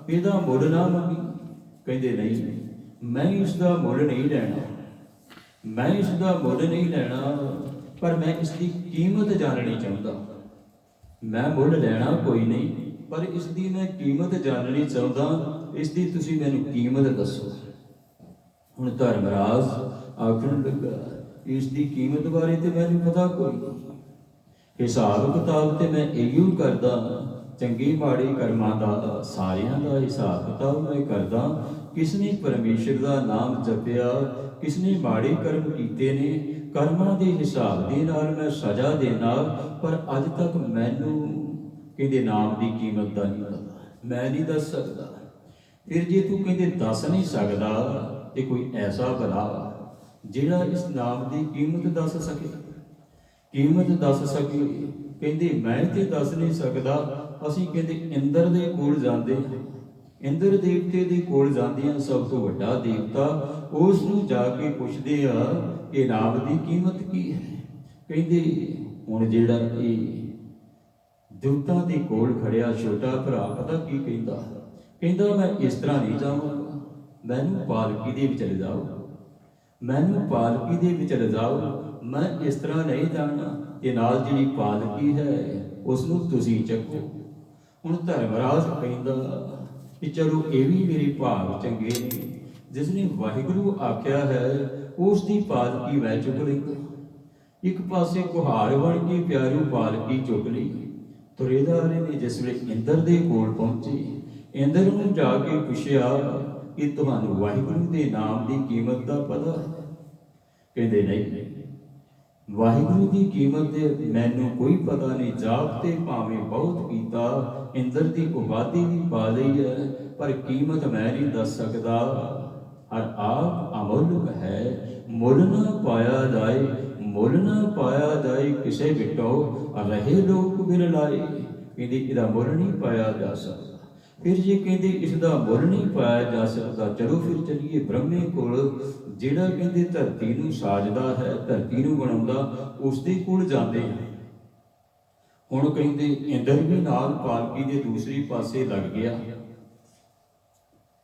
ਇਹਦਾ ਮੁੱਲ ਨਾ ਮੰਗੀ। ਕਹਿੰਦੇ ਨਹੀਂ, ਮੈਂ ਇਸ ਦਾ ਮੁੱਲ ਨਹੀਂ ਲੈਣਾ, ਮੈਂ ਇਸ ਦਾ ਮੁੱਲ ਨਹੀਂ ਲੈਣਾ, ਪਰ ਮੈਂ ਇਸ ਦੀ ਕੀਮਤ ਜਾਣਨੀ ਚਾਹੁੰਦਾ। ਮੈਂ ਮੁੱਲ ਲੈਣਾ ਕੋਈ ਨਹੀਂ, ਪਰ ਇਸ ਦੀ ਮੈਂ ਕੀਮਤ ਜਾਣਨੀ ਚਾਹੁੰਦਾ। ਇਸ ਦੀ ਤੁਸੀਂ ਮੈਨੂੰ ਕੀਮਤ ਦੱਸੋ। ਹੁਣ ਧਰਮਰਾਜ ਆਖਣ ਲੱਗਾ, ਇਸ ਦੀ ਕੀਮਤ ਬਾਰੇ ਤੇ ਮੈਨੂੰ ਪਤਾ ਕੋਈ ਨਹੀਂ। ਹਿਸਾਬ ਕਿਤਾਬ ਤੇ ਮੈਂ ਇਹੋ ਕਰਦਾ, ਚੰਗੇ ਮਾੜੇ ਕਰਮਾਂ ਦਾ ਸਾਰਿਆਂ ਦਾ ਹਿਸਾਬ ਕਿਤਾਬ ਮੈਂ ਕਰਦਾ। ਕਿਸਨੇ ਪਰਮੇਸ਼ਰ ਦਾ ਨਾਮ ਜਪਿਆ, ਕਿਸਨੇ ਮਾੜੇ ਕਰਮ ਕੀਤੇ ਨੇ, ਕਰਮਾਂ ਦੇ ਹਿਸਾਬ ਦੇ ਨਾਲ ਮੈਂ ਸਜ਼ਾ ਦੇਣਾ। ਪਰ ਅੱਜ ਤੱਕ ਮੈਨੂੰ ਕਹਿੰਦੇ ਨਾਮ ਦੀ ਕੀਮਤ ਦਾ ਨਹੀਂ ਪਤਾ, ਮੈਂ ਨਹੀਂ ਦੱਸ ਸਕਦਾ। ਫਿਰ ਜੇ ਤੂੰ ਕਹਿੰਦੇ ਦੱਸ ਨਹੀਂ ਸਕਦਾ ਤੇ ਕੋਈ ਐਸਾ ਭਲਾ ਜਿਹੜਾ ਇਸ ਨਾਮ ਦੀ ਕੀਮਤ ਦੱਸ ਸਕੇ, ਕੀਮਤ ਦੱਸ ਸਕੇ। ਕਹਿੰਦੇ ਮੈਂ ਤੇ ਦੱਸ ਨਹੀਂ ਸਕਦਾ। ਅਸੀਂ ਕਹਿੰਦੇ ਇੰਦਰ ਦੇ ਕੋਲ ਜਾਂਦੇ ਹਾਂ, ਇੰਦਰ ਦੇਵਤੇ ਦੇ ਕੋਲ ਜਾਂਦੇ ਹਾਂ, ਸਭ ਤੋਂ ਵੱਡਾ ਦੇਵਤਾ। ਉਸ ਨੂੰ ਜਾ ਕੇ ਪੁੱਛਦੇ ਆ ਕਿ ਨਾਮ ਦੀ ਕੀਮਤ ਕੀ ਹੈ। ਕਹਿੰਦੇ ਹੁਣ ਜਿਹੜਾ ਇਹ ਦੂਤਾਂ ਦੇ ਕੋਲ ਖੜਿਆ ਛੋਟਾ ਭਰਾ ਪਤਾ ਕੀ ਕਹਿੰਦਾ? ਕਹਿੰਦਾ ਮੈਂ ਇਸ ਤਰ੍ਹਾਂ ਨਹੀਂ ਜਾਵਾਂਗਾ, ਮੈਨੂੰ ਪਾਲਕੀ ਦੇ ਵਿੱਚ ਲਿਜਾਓ, ਮੈਨੂੰ ਪਾਲਕੀ ਦੇ ਵਿੱਚ ਲਿਜਾਓ, ਮੈਂ ਇਸ ਤਰ੍ਹਾਂ ਨਹੀਂ ਜਾਣਾ। ਤੇ ਨਾਲ ਜਿਹੜੀ ਪਾਲਕੀ ਹੈ ਉਸ ਨੂੰ ਤੁਸੀਂ ਚੱਕੋ। ਹੁਣ ਧਰਮਰਾਜ ਕਹਿੰਦਾ ਕਿ ਚਲੋ ਇਹ ਵੀ ਮੇਰੇ ਭਾਗ ਚੰਗੇ ਨੇ, ਜਿਸ ਨੇ ਵਾਹਿਗੁਰੂ ਆਖਿਆ ਹੈ ਉਸ ਦੀ ਪਾਲਕੀ ਮੈਂ ਚੁੱਕ ਲੈਂਦਾ। ਇੱਕ ਪਾਸੇ ਕੁਹਾਰ ਬਣ ਕੇ ਪਿਆਰੂ ਪਾਲਕੀ ਚੁੱਕ ਲਈ। ਤੁਰੇਦਾਰੇ ਨੇ ਜਿਸ ਵੇਲੇ ਇੰਦਰ ਦੇ ਕੋਲ ਪਹੁੰਚੇ, ਇੰਦਰ ਨੂੰ ਜਾ ਕੇ ਪੁੱਛਿਆ ਕਿ ਤੁਹਾਨੂੰ ਵਾਹਿਗੁਰੂ ਦੇ ਨਾਮ ਦੀ ਕੀਮਤ ਦਾ ਪਤਾ ਹੈ? ਕਹਿੰਦੇ ਨਹੀਂ, ਵਾਹਿਗੁਰੂ ਦੀ ਕੀਮਤ ਦੇ ਮੈਨੂੰ ਕੋਈ ਪਤਾ ਨਹੀਂ। ਜਾਪ ਤੇ ਭਾਵੇਂ ਬਹੁਤ ਕੀਤਾ, ਇੰਦਰ ਦੀ ਉਪਾਧੀ ਵੀ ਪਾ ਲਈ ਹੈ, ਪਰ ਕੀਮਤ ਮੈਂ ਨਹੀਂ ਦੱਸ ਸਕਦਾ। ਹਰ ਆਪ ਅਮੁੱਲਕ ਹੈ, ਮੁੱਲ ਨਾ ਪਾਇਆ ਜਾਏ, ਮੁੱਲ ਨਾ ਪਾਇਆ ਜਾਏ ਕਿਸੇ ਵਿਟੋ ਰਹੇ ਲੋਕ ਬਿਰਲਾਏ। ਕਹਿੰਦੇ ਇਹਦਾ ਮੁੱਲ ਨਹੀਂ ਪਾਇਆ ਜਾ ਸਕਦਾ। ਫਿਰ ਜੇ ਕਹਿੰਦੇ ਇਸ ਦਾ ਮੁੱਲ ਨਹੀਂ ਪਾਇਆ ਜਾ ਸਕਦਾ, ਚਲੋ ਫਿਰ ਚੱਲੀਏ ਬ੍ਰਹਮੇ ਕੋਲ, ਜਿਹੜਾ ਕਹਿੰਦੇ ਧਰਤੀ ਨੂੰ ਸਾਜਦਾ ਹੈ, ਧਰਤੀ ਨੂੰ ਬਣਾਉਂਦਾ, ਉਸ ਦੇ ਕੋਲ ਜਾਂਦੇ ਹਾਂ। ਹੁਣ ਕਹਿੰਦੇ ਇੰਦਰ ਵੀ ਨਾਲ ਪਾਲਕੀ ਦੇ ਦੂਸਰੇ ਪਾਸੇ ਲੱਗ ਗਿਆ।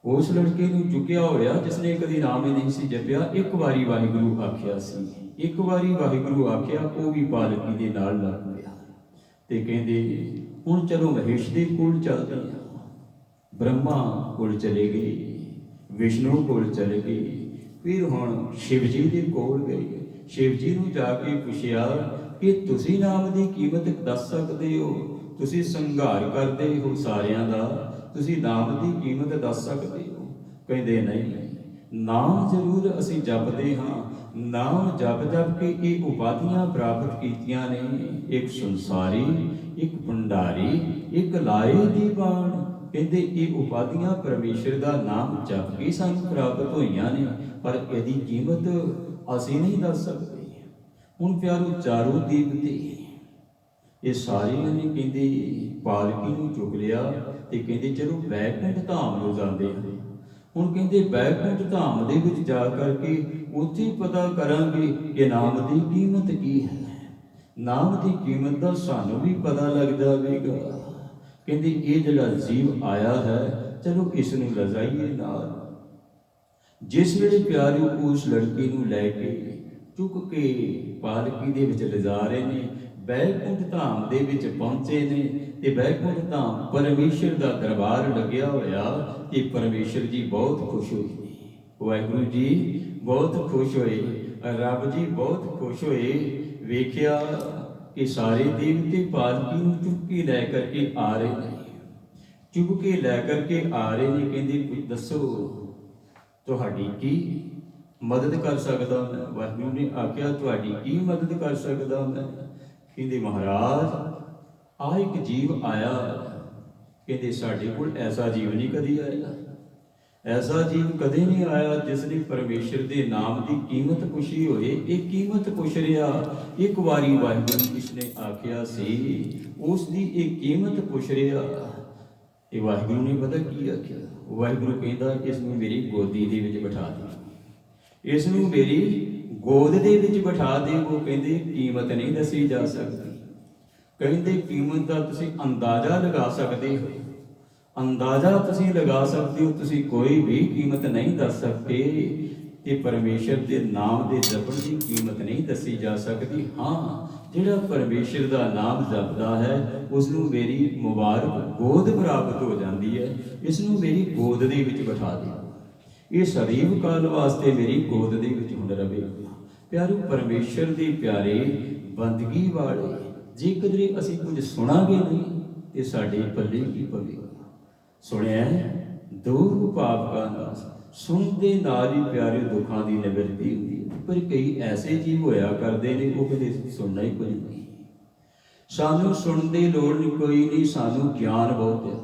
ਉਸ ਲੜਕੇ ਨੂੰ ਚੁੱਕਿਆ ਹੋਇਆ ਜਿਸਨੇ ਕਦੀ ਨਾਮ ਹੀ ਨਹੀਂ ਸੀ ਜਪਿਆ। ਇੱਕ ਵਾਰੀ ਵਾਹਿਗੁਰੂ ਆਖਿਆ ਸੀ, ਇੱਕ ਵਾਰੀ ਵਾਹਿਗੁਰੂ ਆਖਿਆ, ਉਹ ਵੀ ਪਾਲਕੀ ਦੇ ਨਾਲ ਲੱਗ ਗਿਆ। ਤੇ ਕਹਿੰਦੇ ਹੁਣ ਚਲੋ ਮਹੇਸ਼ ਦੇ ਕੋਲ ਚੱਲਦੇ ਹਾਂ। ਬ੍ਰਹਮਾ ਕੋਲ ਚਲੇ ਗਏ, ਵਿਸ਼ਨੂੰ ਕੋਲ ਚਲੇ ਗਏ, ਫਿਰ ਹੁਣ ਸ਼ਿਵ ਜੀ ਦੇ ਕੋਲ ਗਏ। ਸ਼ਿਵ ਜੀ ਨੂੰ ਜਾ ਕੇ ਪੁੱਛਿਆ ਕਿ ਤੁਸੀਂ ਨਾਮ ਦੀ ਕੀਮਤ ਦੱਸ ਸਕਦੇ ਹੋ? ਤੁਸੀਂ ਸੰਘਾਰ ਕਰਦੇ ਹੋ ਸਾਰਿਆਂ ਦਾ, ਤੁਸੀਂ ਨਾਮ ਦੀ ਕੀਮਤ ਦੱਸ ਸਕਦੇ ਹੋ? ਕਹਿੰਦੇ ਨਹੀਂ, ਨਾਮ ਜ਼ਰੂਰ ਅਸੀਂ ਜਪਦੇ ਹਾਂ, ਨਾਮ ਜਪ ਜਪ ਕੇ ਇਹ ਉਪਾਧੀਆਂ ਪ੍ਰਾਪਤ ਕੀਤੀਆਂ ਨੇ, ਇੱਕ ਸੰਸਾਰੀ, ਇੱਕ ਭੰਡਾਰੀ, ਇੱਕ ਲਾਏ ਦੀ ਬਾਣ। ਕਹਿੰਦੇ ਇਹ ਉਪਾਧੀਆਂ ਪਰਮੇਸ਼ਰ ਦਾ ਨਾਮ ਜਪ ਕੇ ਸਾਨੂੰ ਪ੍ਰਾਪਤ ਹੋਈਆਂ ਨੇ, ਪਰ ਇਹਦੀ ਕੀਮਤ ਅਸੀਂ ਨਹੀਂ ਦੱਸ ਸਕਦੇ। ਹੁਣ ਪਿਆਰੋ ਚਾਰੋਂ ਦੇਵਤੇ ਇਹ ਸਾਰਿਆਂ ਨੇ ਕਹਿੰਦੇ ਪਾਲਕੀ ਨੂੰ ਚੁੱਕ ਲਿਆ ਤੇ ਕਹਿੰਦੇ ਚਲੋ ਬੈਕੁੰਠ ਧਾਮ ਨੂੰ ਜਾਂਦੇ ਹਾਂ। ਹੁਣ ਕਹਿੰਦੇ ਬੈਕੁੰਠ ਧਾਮ ਦੇ ਵਿੱਚ ਜਾ ਕਰਕੇ ਉੱਥੇ ਪਤਾ ਕਰਾਂਗੇ ਕਿ ਨਾਮ ਦੀ ਕੀਮਤ ਕੀ ਹੈ। ਨਾਮ ਦੀ ਕੀਮਤ ਦਾ ਸਾਨੂੰ ਵੀ ਪਤਾ ਲੱਗ ਜਾਵੇਗਾ। ਕਹਿੰਦੇ ਇਹ ਜਿਹੜਾ ਜੀਵ ਆਇਆ ਹੈ, ਚਲੋ ਇਸ ਨੂੰ ਰਜ਼ਾਈਏ ਨਾਲ। ਜਿਸ ਵੇਲੇ ਪਿਆਰਿਓ ਉਸ ਲੜਕੀ ਨੂੰ ਲੈ ਕੇ ਚੁੱਕ ਕੇ ਪਾਲਕੀ ਦੇ ਵਿੱਚ ਲਿਜਾ ਰਹੇ ਨੇ, ਬੈਕੁੰਠ ਧਾਮ ਦੇ ਵਿੱਚ ਪਹੁੰਚੇ ਨੇ ਤੇ ਬੈਕੁੰਠ ਧਾਮ ਪਰਮੇਸ਼ਰ ਦਾ ਦਰਬਾਰ ਲੱਗਿਆ ਹੋਇਆ ਕਿ ਪਰਮੇਸ਼ਰ ਜੀ ਬਹੁਤ ਖੁਸ਼ ਹੋਏ, ਵਾਹਿਗੁਰੂ ਜੀ ਬਹੁਤ ਖੁਸ਼ ਹੋਏ, ਰੱਬ ਜੀ ਬਹੁਤ ਖੁਸ਼ ਹੋਏ। ਵੇਖਿਆ ਕਿ ਸਾਰੇ ਦੇਵਤੇ ਪਾਲਕੀ ਨੂੰ ਚੁੱਕ ਕੇ ਲੈ ਕਰਕੇ ਆ ਰਹੇ ਨੇ, ਚੁੱਕ ਕੇ ਲੈ ਕਰਕੇ ਆ ਰਹੇ ਨੇ। ਕਹਿੰਦੇ ਦੱਸੋ ਤੁਹਾਡੀ ਕੀ ਮਦਦ ਕਰ ਸਕਦਾ ਮੈਂ? ਵਾਹਿਗੁਰੂ ਨੇ ਆਖਿਆ ਤੁਹਾਡੀ ਕੀ ਮਦਦ ਕਰ ਸਕਦਾ ਮੈਂ? ਕਹਿੰਦੇ ਮਹਾਰਾਜ ਆ ਇੱਕ ਜੀਵ ਆਇਆ, ਕਹਿੰਦੇ ਸਾਡੇ ਕੋਲ ਐਸਾ ਜੀਵ ਨਹੀਂ ਕਦੀ ਆਇਆ, ਐਸਾ ਜੀਵ ਕਦੇ ਨਹੀਂ ਆਇਆ ਜਿਸ ਨੇ ਪਰਮੇਸ਼ਰ ਦੇ ਨਾਮ ਦੀ ਕੀਮਤ ਪੁੱਛੀ ਹੋਏ। ਇਹ ਕੀਮਤ ਪੁੱਛ ਰਿਹਾ। ਇੱਕ ਵਾਰੀ ਵਾਹਿਗੁਰੂ ਕਿਸਨੇ ਆਖਿਆ ਸੀ, ਉਸ ਦੀ ਇਹ ਕੀਮਤ ਪੁੱਛ ਰਿਹਾ। ਇਹ ਵਾਹਿਗੁਰੂ ਨੇ ਪਤਾ ਕੀ ਆਖਿਆ? ਵਾਹਿਗੁਰੂ ਕਹਿੰਦਾ ਇਸ ਨੂੰ ਮੇਰੀ ਗੋਦੀ ਦੇ ਵਿੱਚ ਬਿਠਾ ਦੇ, ਇਸ ਨੂੰ ਮੇਰੀ ਗੋਦ ਦੇ ਵਿੱਚ ਬਿਠਾ ਦੇ। ਉਹ ਕਹਿੰਦੇ ਕੀਮਤ ਨਹੀਂ ਦੱਸੀ ਜਾ ਸਕਦੀ। ਕਹਿੰਦੇ ਕੀਮਤ ਦਾ ਤੁਸੀਂ ਅੰਦਾਜ਼ਾ ਲਗਾ ਸਕਦੇ ਹੋ, ਅੰਦਾਜ਼ਾ ਤੁਸੀਂ ਲਗਾ ਸਕਦੇ ਹੋ, ਤੁਸੀਂ ਕੋਈ ਵੀ ਕੀਮਤ ਨਹੀਂ ਦੱਸ ਸਕਦੇ। ਤੇ ਪਰਮੇਸ਼ਰ ਦੇ ਨਾਮ ਦੇ ਜਪਣ ਦੀ ਕੀਮਤ ਨਹੀਂ ਦੱਸੀ ਜਾ ਸਕਦੀ। ਹਾਂ, ਜਿਹੜਾ ਪਰਮੇਸ਼ਰ ਦਾ ਨਾਮ ਜਪਦਾ ਹੈ ਉਸ ਨੂੰ ਮੇਰੀ ਮੁਬਾਰਕ ਗੋਦ ਪ੍ਰਾਪਤ ਹੋ ਜਾਂਦੀ ਹੈ। ਇਸ ਨੂੰ ਮੇਰੀ ਗੋਦ ਦੇ ਵਿੱਚ ਬਿਠਾ ਦੇ, ਇਹ ਸਦੀਵ ਕਾਲ ਵਾਸਤੇ ਮੇਰੀ ਗੋਦ ਦੇ ਵਿੱਚ ਹੁਣ ਰਵੇ। ਪਿਆਰੋ ਪਰਮੇਸ਼ਰ ਦੇ ਪਿਆਰੇ ਬੰਦਗੀ ਵਾਲੇ, ਜੇ ਕਦੇ ਅਸੀਂ ਕੁਝ ਸੁਣਾਂਗੇ ਨਹੀਂ ਤੇ ਸਾਡੇ ਪੱਲੇ ਕੀ ਪਵੇਗਾ? ਸੁਣਿਆ ਦੂਰ ਪਾਪ ਕਾ ਨਾਸ, ਸੁਣਦੇ ਨਾਲ ਹੀ ਪਿਆਰੇ ਦੁੱਖਾਂ ਦੀ ਨਿਵਰਤੀ ਹੁੰਦੀ ਹੈ। ਪਰ ਕਈ ਐਸੇ ਜੀਵ ਹੋਇਆ ਕਰਦੇ ਨੇ, ਉਹ ਕਦੇ ਸੁਣਨਾ ਹੀ ਕੁਝ ਨਹੀਂ। ਸਾਨੂੰ ਸੁਣਨ ਦੀ ਲੋੜ ਨਹੀਂ, ਕੋਈ ਨਹੀਂ, ਸਾਨੂੰ ਗਿਆਨ ਬਹੁਤ ਹੈ।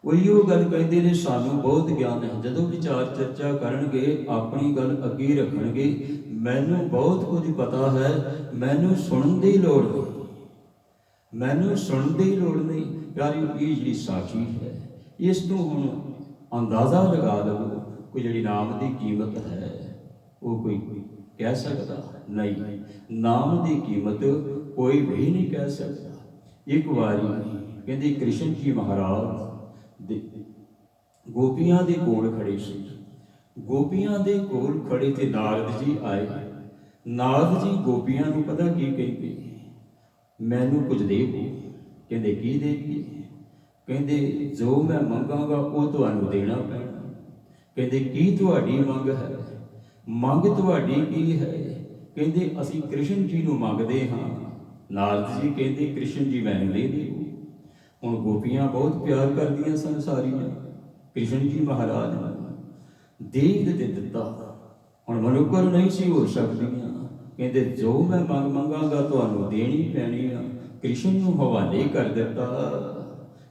ਉਹੀਓ ਗੱਲ ਕਹਿੰਦੇ ਨੇ ਸਾਨੂੰ ਬਹੁਤ ਗਿਆਨ ਹੈ। ਜਦੋਂ ਵਿਚਾਰ ਚਰਚਾ ਕਰਨਗੇ ਆਪਣੀ ਗੱਲ ਅੱਗੇ ਰੱਖਣਗੇ, ਮੈਨੂੰ ਬਹੁਤ ਕੁਝ ਪਤਾ ਹੈ, ਮੈਨੂੰ ਸੁਣਨ ਦੀ ਲੋੜ ਨਹੀਂ, ਮੈਨੂੰ ਸੁਣਨ ਦੀ ਲੋੜ ਨਹੀਂ। ਪਿਆਰੀ ਇਹ ਜਿਹੜੀ ਸਾਖੀ ਹੈ, ਇਸ ਤੋਂ ਹੁਣ ਅੰਦਾਜ਼ਾ ਲਗਾ ਲਵੋ ਕੋਈ ਜਿਹੜੀ ਨਾਮ ਦੀ ਕੀਮਤ ਹੈ ਉਹ ਕੋਈ ਕਹਿ ਸਕਦਾ ਨਹੀਂ। ਨਾਮ ਦੀ ਕੀਮਤ ਕੋਈ ਵੀ ਨਹੀਂ ਕਹਿ ਸਕਦਾ। ਇੱਕ ਵਾਰੀ ਕਹਿੰਦੇ ਕ੍ਰਿਸ਼ਨ ਜੀ ਮਹਾਰਾਜ ਦੇ ਗੋਪੀਆਂ ਦੇ ਕੋਲ ਖੜੇ ਸੀ। ਗੋਪੀਆਂ ਦੇ ਕੋਲ ਖੜੇ ਤੇ ਨਾਰਦ ਜੀ ਆਏ। ਨਾਰਦ ਜੀ ਗੋਪੀਆਂ ਨੂੰ ਪਤਾ ਕੀ ਕਹਿੰਦੇ? ਮੈਨੂੰ ਕੁਝ ਦੇ ਦਿਓ। ਕਹਿੰਦੇ ਕੀ ਦੇਈਏ? ਕਹਿੰਦੇ ਜੋ ਮੈਂ ਮੰਗਾਂਗਾ ਉਹ ਤੁਹਾਨੂੰ ਦੇਣਾ ਪੈਣਾ। ਕਹਿੰਦੇ ਕੀ ਤੁਹਾਡੀ ਮੰਗ ਹੈ? ਮੰਗ ਤੁਹਾਡੀ ਕੀ ਹੈ? ਕਹਿੰਦੇ ਅਸੀਂ ਕ੍ਰਿਸ਼ਨ ਜੀ ਨੂੰ ਮੰਗਦੇ ਹਾਂ। ਨਾਰਦ ਜੀ ਕਹਿੰਦੇ ਕ੍ਰਿਸ਼ਨ ਜੀ ਮੈਨੂੰ ਦੇ ਦਿਓ। ਹੁਣ ਗੋਪੀਆਂ ਬਹੁਤ ਪਿਆਰ ਕਰਦੀਆਂ ਸਨ ਸਾਰੀਆਂ ਕ੍ਰਿਸ਼ਨ ਜੀ ਮਹਾਰਾਜ ਨੂੰ, ਦੇ ਦਿੱਤਾ। ਹੁਣ ਮਨੁੱਖਰ ਨਹੀਂ ਸੀ ਹੋ ਸਕਦੀਆਂ। ਕਹਿੰਦੇ ਜੋ ਮੈਂ ਮੰਗਾਂਗਾ ਤੁਹਾਨੂੰ ਦੇਣੀ ਪੈਣੀ ਆ। ਕ੍ਰਿਸ਼ਨ ਨੂੰ ਹਵਾਲੇ ਕਰ ਦਿੱਤਾ।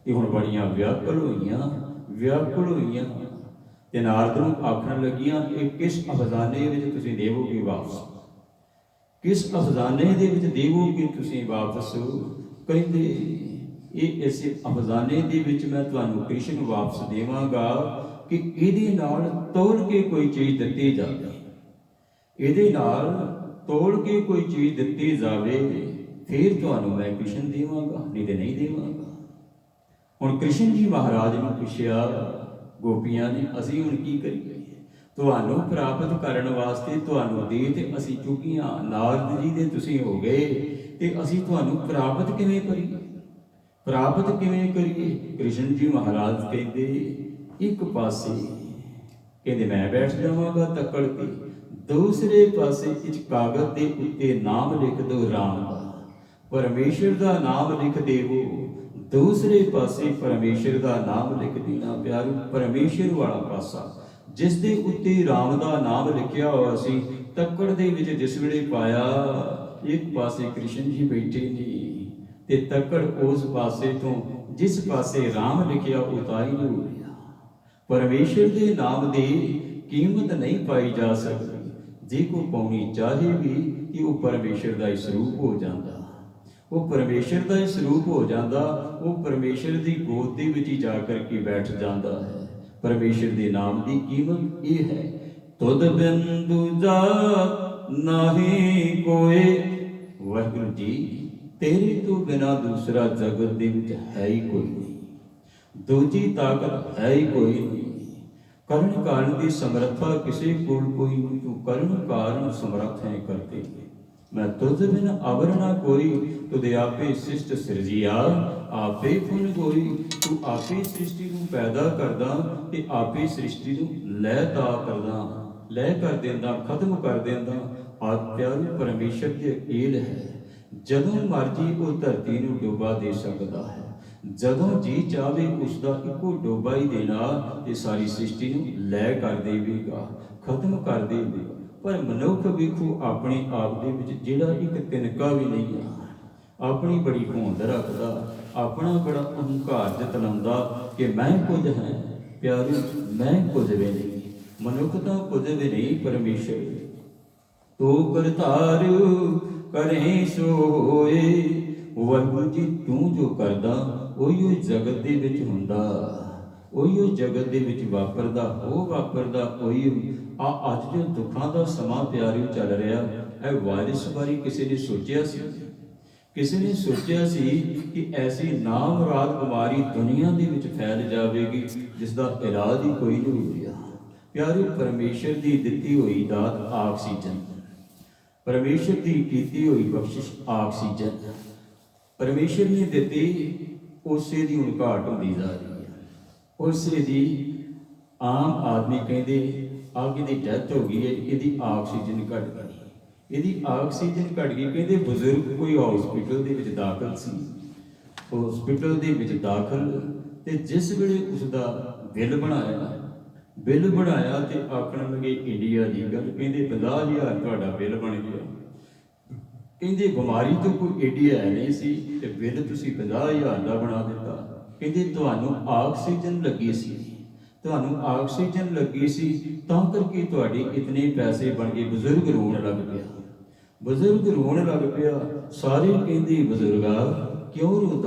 ਇਹ ਹੁਣ ਬੜੀਆਂ ਵਿਆਕੁਲ ਹੋਈਆਂ ਤੇ ਨਾਰਦ ਨੂੰ ਆਖਣ ਲੱਗੀਆਂ ਇਹ ਕਿਸ ਅਫਜ਼ਾਨੇ ਵਿੱਚ ਤੁਸੀਂ ਦੇਵੋਗੇ ਵਾਪਸ? ਕਿਸ ਅਫਜ਼ਾਨੇ ਦੇ ਵਿੱਚ ਦੇਵੋਗੇ ਤੁਸੀਂ ਵਾਪਸ? ਕਹਿੰਦੇ ਇਹ ਇਸੇ ਅਫਜ਼ਾਨੇ ਦੇ ਵਿੱਚ ਮੈਂ ਤੁਹਾਨੂੰ ਕ੍ਰਿਸ਼ਨ ਵਾਪਸ ਦੇਵਾਂਗਾ ਕਿ ਇਹਦੇ ਨਾਲ ਤੋਲ ਕੇ ਕੋਈ ਚੀਜ਼ ਦਿੱਤੀ ਜਾਵੇ, ਇਹਦੇ ਨਾਲ ਤੋਲ ਕੇ ਕੋਈ ਚੀਜ਼ ਦਿੱਤੀ ਜਾਵੇ, ਫਿਰ ਤੁਹਾਨੂੰ ਮੈਂ ਕ੍ਰਿਸ਼ਨ ਦੇਵਾਂਗਾ, ਨਹੀਂ ਤੇ ਨਹੀਂ ਦੇਵਾਂਗਾ। ਹੁਣ ਕ੍ਰਿਸ਼ਨ ਜੀ ਮਹਾਰਾਜ ਨੂੰ ਪੁੱਛਿਆ ਗੋਪੀਆਂ ਨੇ, ਅਸੀਂ ਹੁਣ ਕੀ ਕਰੀਏ? ਤੁਹਾਨੂੰ ਪ੍ਰਾਪਤ ਕਰਨ ਵਾਸਤੇ ਤੁਹਾਨੂੰ ਦੇ ਤੇ ਅਸੀਂ ਚੁੱਕੀਆਂ, ਨਾਰਦ ਜੀ ਦੇ ਤੁਸੀਂ ਹੋ ਗਏ ਤੇ ਅਸੀਂ ਤੁਹਾਨੂੰ ਪ੍ਰਾਪਤ ਕਿਵੇਂ ਕਰੀਏ? ਪ੍ਰਾਪਤ ਕਿਵੇਂ ਕਰੀਏ? ਕ੍ਰਿਸ਼ਨ ਜੀ ਮਹਾਰਾਜ ਕਹਿੰਦੇ ਇੱਕ ਪਾਸੇ ਕਹਿੰਦੇ ਮੈਂ ਬੈਠ ਜਾਵਾਂਗਾ ਤੱਕੜ ਤੇ, ਦੂਸਰੇ ਪਾਸੇ ਇੱਕ ਕਾਗਜ਼ ਦੇ ਉੱਤੇ ਨਾਮ ਲਿਖ ਦਿਓ ਰਾਮ ਦਾ, ਪਰਮੇਸ਼ਰ ਦਾ ਨਾਮ ਲਿਖ ਦੇਵੋ। ਦੂਸਰੇ ਪਾਸੇ ਪਰਮੇਸ਼ਰ ਦਾ ਨਾਮ ਲਿਖ ਦੇਣਾ ਪਿਆਰੇ, ਪਰਮੇਸ਼ਰ ਵਾਲਾ ਪਾਸਾ ਜਿਸ ਦੇ ਉੱਤੇ ਰਾਮ ਦਾ ਨਾਮ ਲਿਖਿਆ ਹੋਇਆ ਸੀ, ਤੱਕੜ ਦੇ ਵਿੱਚ ਜਿਸ ਵੇਲੇ ਪਾਇਆ, ਇੱਕ ਪਾਸੇ ਕ੍ਰਿਸ਼ਨ ਜੀ ਬੈਠੇ ਨੇ ਤੇ ਤੱਕੜ ਉਸ ਪਾਸੇ ਤੋਂ ਜਿਸ ਪਾਸੇ ਰਾਮ ਲਿਖਿਆ ਉਤਾਈ ਨਹੀਂ ਹੋ ਰਿਹਾ। ਪਰਮੇਸ਼ਰ ਦੇ ਨਾਮ ਦੀ ਕੀਮਤ ਨਹੀਂ ਪਾਈ ਜਾ ਸਕਦੀ, ਜੇ ਕੋ ਪਾਉਣੀ ਚਾਹੇ ਵੀ ਕਿ ਉਹ ਪਰਮੇਸ਼ਰ ਦਾ ਹੀ ਸਰੂਪ ਹੋ ਜਾਂਦਾ, ਉਹ ਪਰਮੇਸ਼ਰ ਦਾ ਹੀ ਸਰੂਪ ਹੋ ਜਾਂਦਾ, ਉਹ ਪਰਮੇਸ਼ਰ ਦੀ ਗੋਦ ਦੇ ਵਿੱਚ ਹੀ ਜਾ ਕਰਕੇ ਬੈਠ ਜਾਂਦਾ ਹੈ। ਪਰਮੇਸ਼ਰ ਦੇ ਨਾਮ ਦੀ ਕੀਮਤ ਇਹ ਹੈ, ਤੁਧ ਬਿਨ ਦੂਜਾ ਨਾਹੀ ਕੋਏ। ਵਾਹਿਗੁਰੂ ਜੀ, ਤੇਰੇ ਤੋਂ ਬਿਨਾਂ ਦੂਸਰਾ ਜਗਤ ਦੇ ਵਿੱਚ ਹੈ ਹੀ ਕੋਈ ਨਹੀਂ, ਦੂਜੀ ਤਾਕਤ ਹੈ ਹੀ ਕੋਈ ਨਹੀਂ। ਕਰਨ ਕਾਰਨ ਦੀ ਸਮਰੱਥਾ ਕਿਸੇ ਕੋਲ ਕੋਈ ਨਹੀਂ, ਤੂੰ ਕਰਨ ਕਾਰਨ ਸਮਰੱਥ ਹੈ ਕਰਤੇ। ਮੈਂ ਤੁਝ ਬਿਨ ਅਵਰ ਨਾ ਕੋਈ, ਤੁਦੇ ਆਪੇ ਸ੍ਰਿਸ਼ਟ ਸਿਰਜਿਆ, ਆਪੇ ਫੁਨ ਕੋਈ। ਤੂੰ ਆਪੇ ਸ੍ਰਿਸ਼ਟੀ ਨੂੰ ਪੈਦਾ ਕਰਦਾ ਤੇ ਆਪੇ ਸ੍ਰਿਸ਼ਟੀ ਨੂੰ ਲੈ ਤਾ ਕਰਦਾ, ਲੈ ਕਰ ਦਿੰਦਾ, ਖਤਮ ਕਰ ਦਿੰਦਾ। ਆਪ ਪਿਆਰੇ ਪਰਮੇਸ਼ਰ ਦੀ ਅਕੀਲ ਹੈ, ਜਦੋਂ ਮਰਜੀ ਉਹ ਧਰਤੀ ਨੂੰ ਡੋਬਾ ਦੇ ਸਕਦਾ ਹੈ, ਜਦੋਂ ਜੀ ਚਾਹੇ ਉਸ ਦਾ ਇੱਕੋ ਡੋਬਾ ਹੀ ਦੇਣਾ ਤੇ ਸਾਰੀ ਸ੍ਰਿਸ਼ਟੀ ਨੂੰ ਲੈ ਕਰ ਦੇਵੇਗਾ, ਖਤਮ ਕਰ ਦੇਵੇਗਾ। ਪਰ ਮਨੁੱਖ ਵੇਖੋ ਆਪਣੇ ਆਪ ਦੇ ਵਿੱਚ ਜਿਹੜਾ ਇੱਕ ਤਿਨਕਾ ਵੀ ਨਹੀਂ ਆ, ਆਪਣੀ ਬੜੀ ਹੋਂਦ ਰੱਖਦਾ, ਆਪਣਾ ਬੜਾ ਅਹੰਕਾਰ ਜਤਲਾਉਂਦਾ ਕਿ ਮੈਂ ਕੁਝ ਹੈ। ਪਿਆਰੇ, ਮੈਂ ਕੁਝ ਵੀ ਨਹੀਂ, ਮਨੁੱਖ ਤਾਂ ਕੁਝ ਵੀ ਨਹੀਂ। ਪਰਮੇਸ਼ਰ ਤੂੰ ਕਰਤਾਰ ਕਰੇ ਸੋ ਹੋਏ। ਵਾਹਿਗੁਰੂ ਜੀ, ਤੂੰ ਜੋ ਕਰਦਾ ਉਹੀ ਜਗਤ ਦੇ ਵਿੱਚ ਹੁੰਦਾ, ਉਹੀ ਜਗਤ ਦੇ ਵਿੱਚ ਵਾਪਰਦਾ, ਉਹ ਵਾਪਰਦਾ ਉਹੀ। ਅੱਜ ਜੋ ਦੁੱਖਾਂ ਦਾ ਸਮਾਂ ਪਿਆਰਿਓ ਚੱਲ ਰਿਹਾ, ਇਹ ਵਾਇਰਸ ਬਾਰੇ ਕਿਸੇ ਨੇ ਸੋਚਿਆ ਸੀ? ਕਿਸੇ ਨੇ ਸੋਚਿਆ ਸੀ ਕਿ ਐਸੀ ਨਾਮੁਰਾਦ ਬਿਮਾਰੀ ਦੁਨੀਆ ਦੇ ਵਿੱਚ ਫੈਲ ਜਾਵੇਗੀ ਜਿਸ ਦਾ ਇਲਾਜ ਹੀ ਕੋਈ ਨਹੀਂ ਹੋ ਰਿਹਾ? ਪਿਆਰਿਓ, ਪਰਮੇਸ਼ਰ ਦੀ ਦਿੱਤੀ ਹੋਈ ਦਾਤ ਆਕਸੀਜਨ, ਪਰਮੇਸ਼ਰ ਦੀ ਕੀਤੀ ਹੋਈ ਬਖਸ਼ਿਸ਼ ਆਕਸੀਜਨ, ਪਰਮੇਸ਼ਰ ਨੇ ਦਿੱਤੀ, ਉਸੇ ਦੀ ਹੁਣ ਘਾਟ ਹੁੰਦੀ ਜਾ ਰਹੀ ਹੈ। ਉਸੇ ਦੀ ਆਮ ਆਦਮੀ ਕਹਿੰਦੇ ਆ ਕਿ ਇਹਦੀ ਡੈਥ ਹੋ ਗਈ ਹੈ, ਇਹਦੀ ਆਕਸੀਜਨ ਘਟ ਗਈ, ਇਹਦੀ ਆਕਸੀਜਨ ਘਟ ਗਈ। ਕਹਿੰਦੇ ਬਜ਼ੁਰਗ ਕੋਈ ਹਸਪੀਟਲ ਦੇ ਵਿੱਚ ਦਾਖਲ ਸੀ, ਹਸਪੀਟਲ ਦੇ ਵਿੱਚ ਦਾਖਲ, ਤੇ ਜਿਸ ਵੇਲੇ ਉਸ ਦਾ ਬਿੱਲ ਬਣਾਇਆ ਤੇ ਆਖਣ ਲੱਗੇ ਇੰਡੀਆ ਦੀ ਗੱਲ, ਕਹਿੰਦੇ 50,000 ਤੁਹਾਡਾ ਬਿੱਲ ਬਣ ਗਿਆ। ਕਹਿੰਦੇ ਬਿਮਾਰੀ ਤੋਂ ਕੋਈ ਏਡੀ ਹੈ ਨਹੀਂ ਸੀ ਤੇ ਬਿੱਲ ਤੁਸੀਂ 50,000 ਦਾ ਬਣਾ ਦਿੱਤਾ। ਕਹਿੰਦੇ ਤੁਹਾਨੂੰ ਆਕਸੀਜਨ ਲੱਗੀ ਸੀ, ਤੁਹਾਨੂੰ ਆਕਸੀਜਨ ਲੱਗੀ ਸੀ ਤਾਂ ਕਰਕੇ ਤੁਹਾਡੇ ਇਤਨੇ ਪੈਸੇ ਬਣ ਗਏ। ਬਜ਼ੁਰਗ ਰੋਣ ਲੱਗ ਪਿਆ, ਬਜ਼ੁਰਗ ਰੋਣ ਲੱਗ ਪਿਆ। ਸਾਰੇ ਕਹਿੰਦੇ ਬਜ਼ੁਰਗਾ ਕਿਉਂ ਰੋਂਦਾ?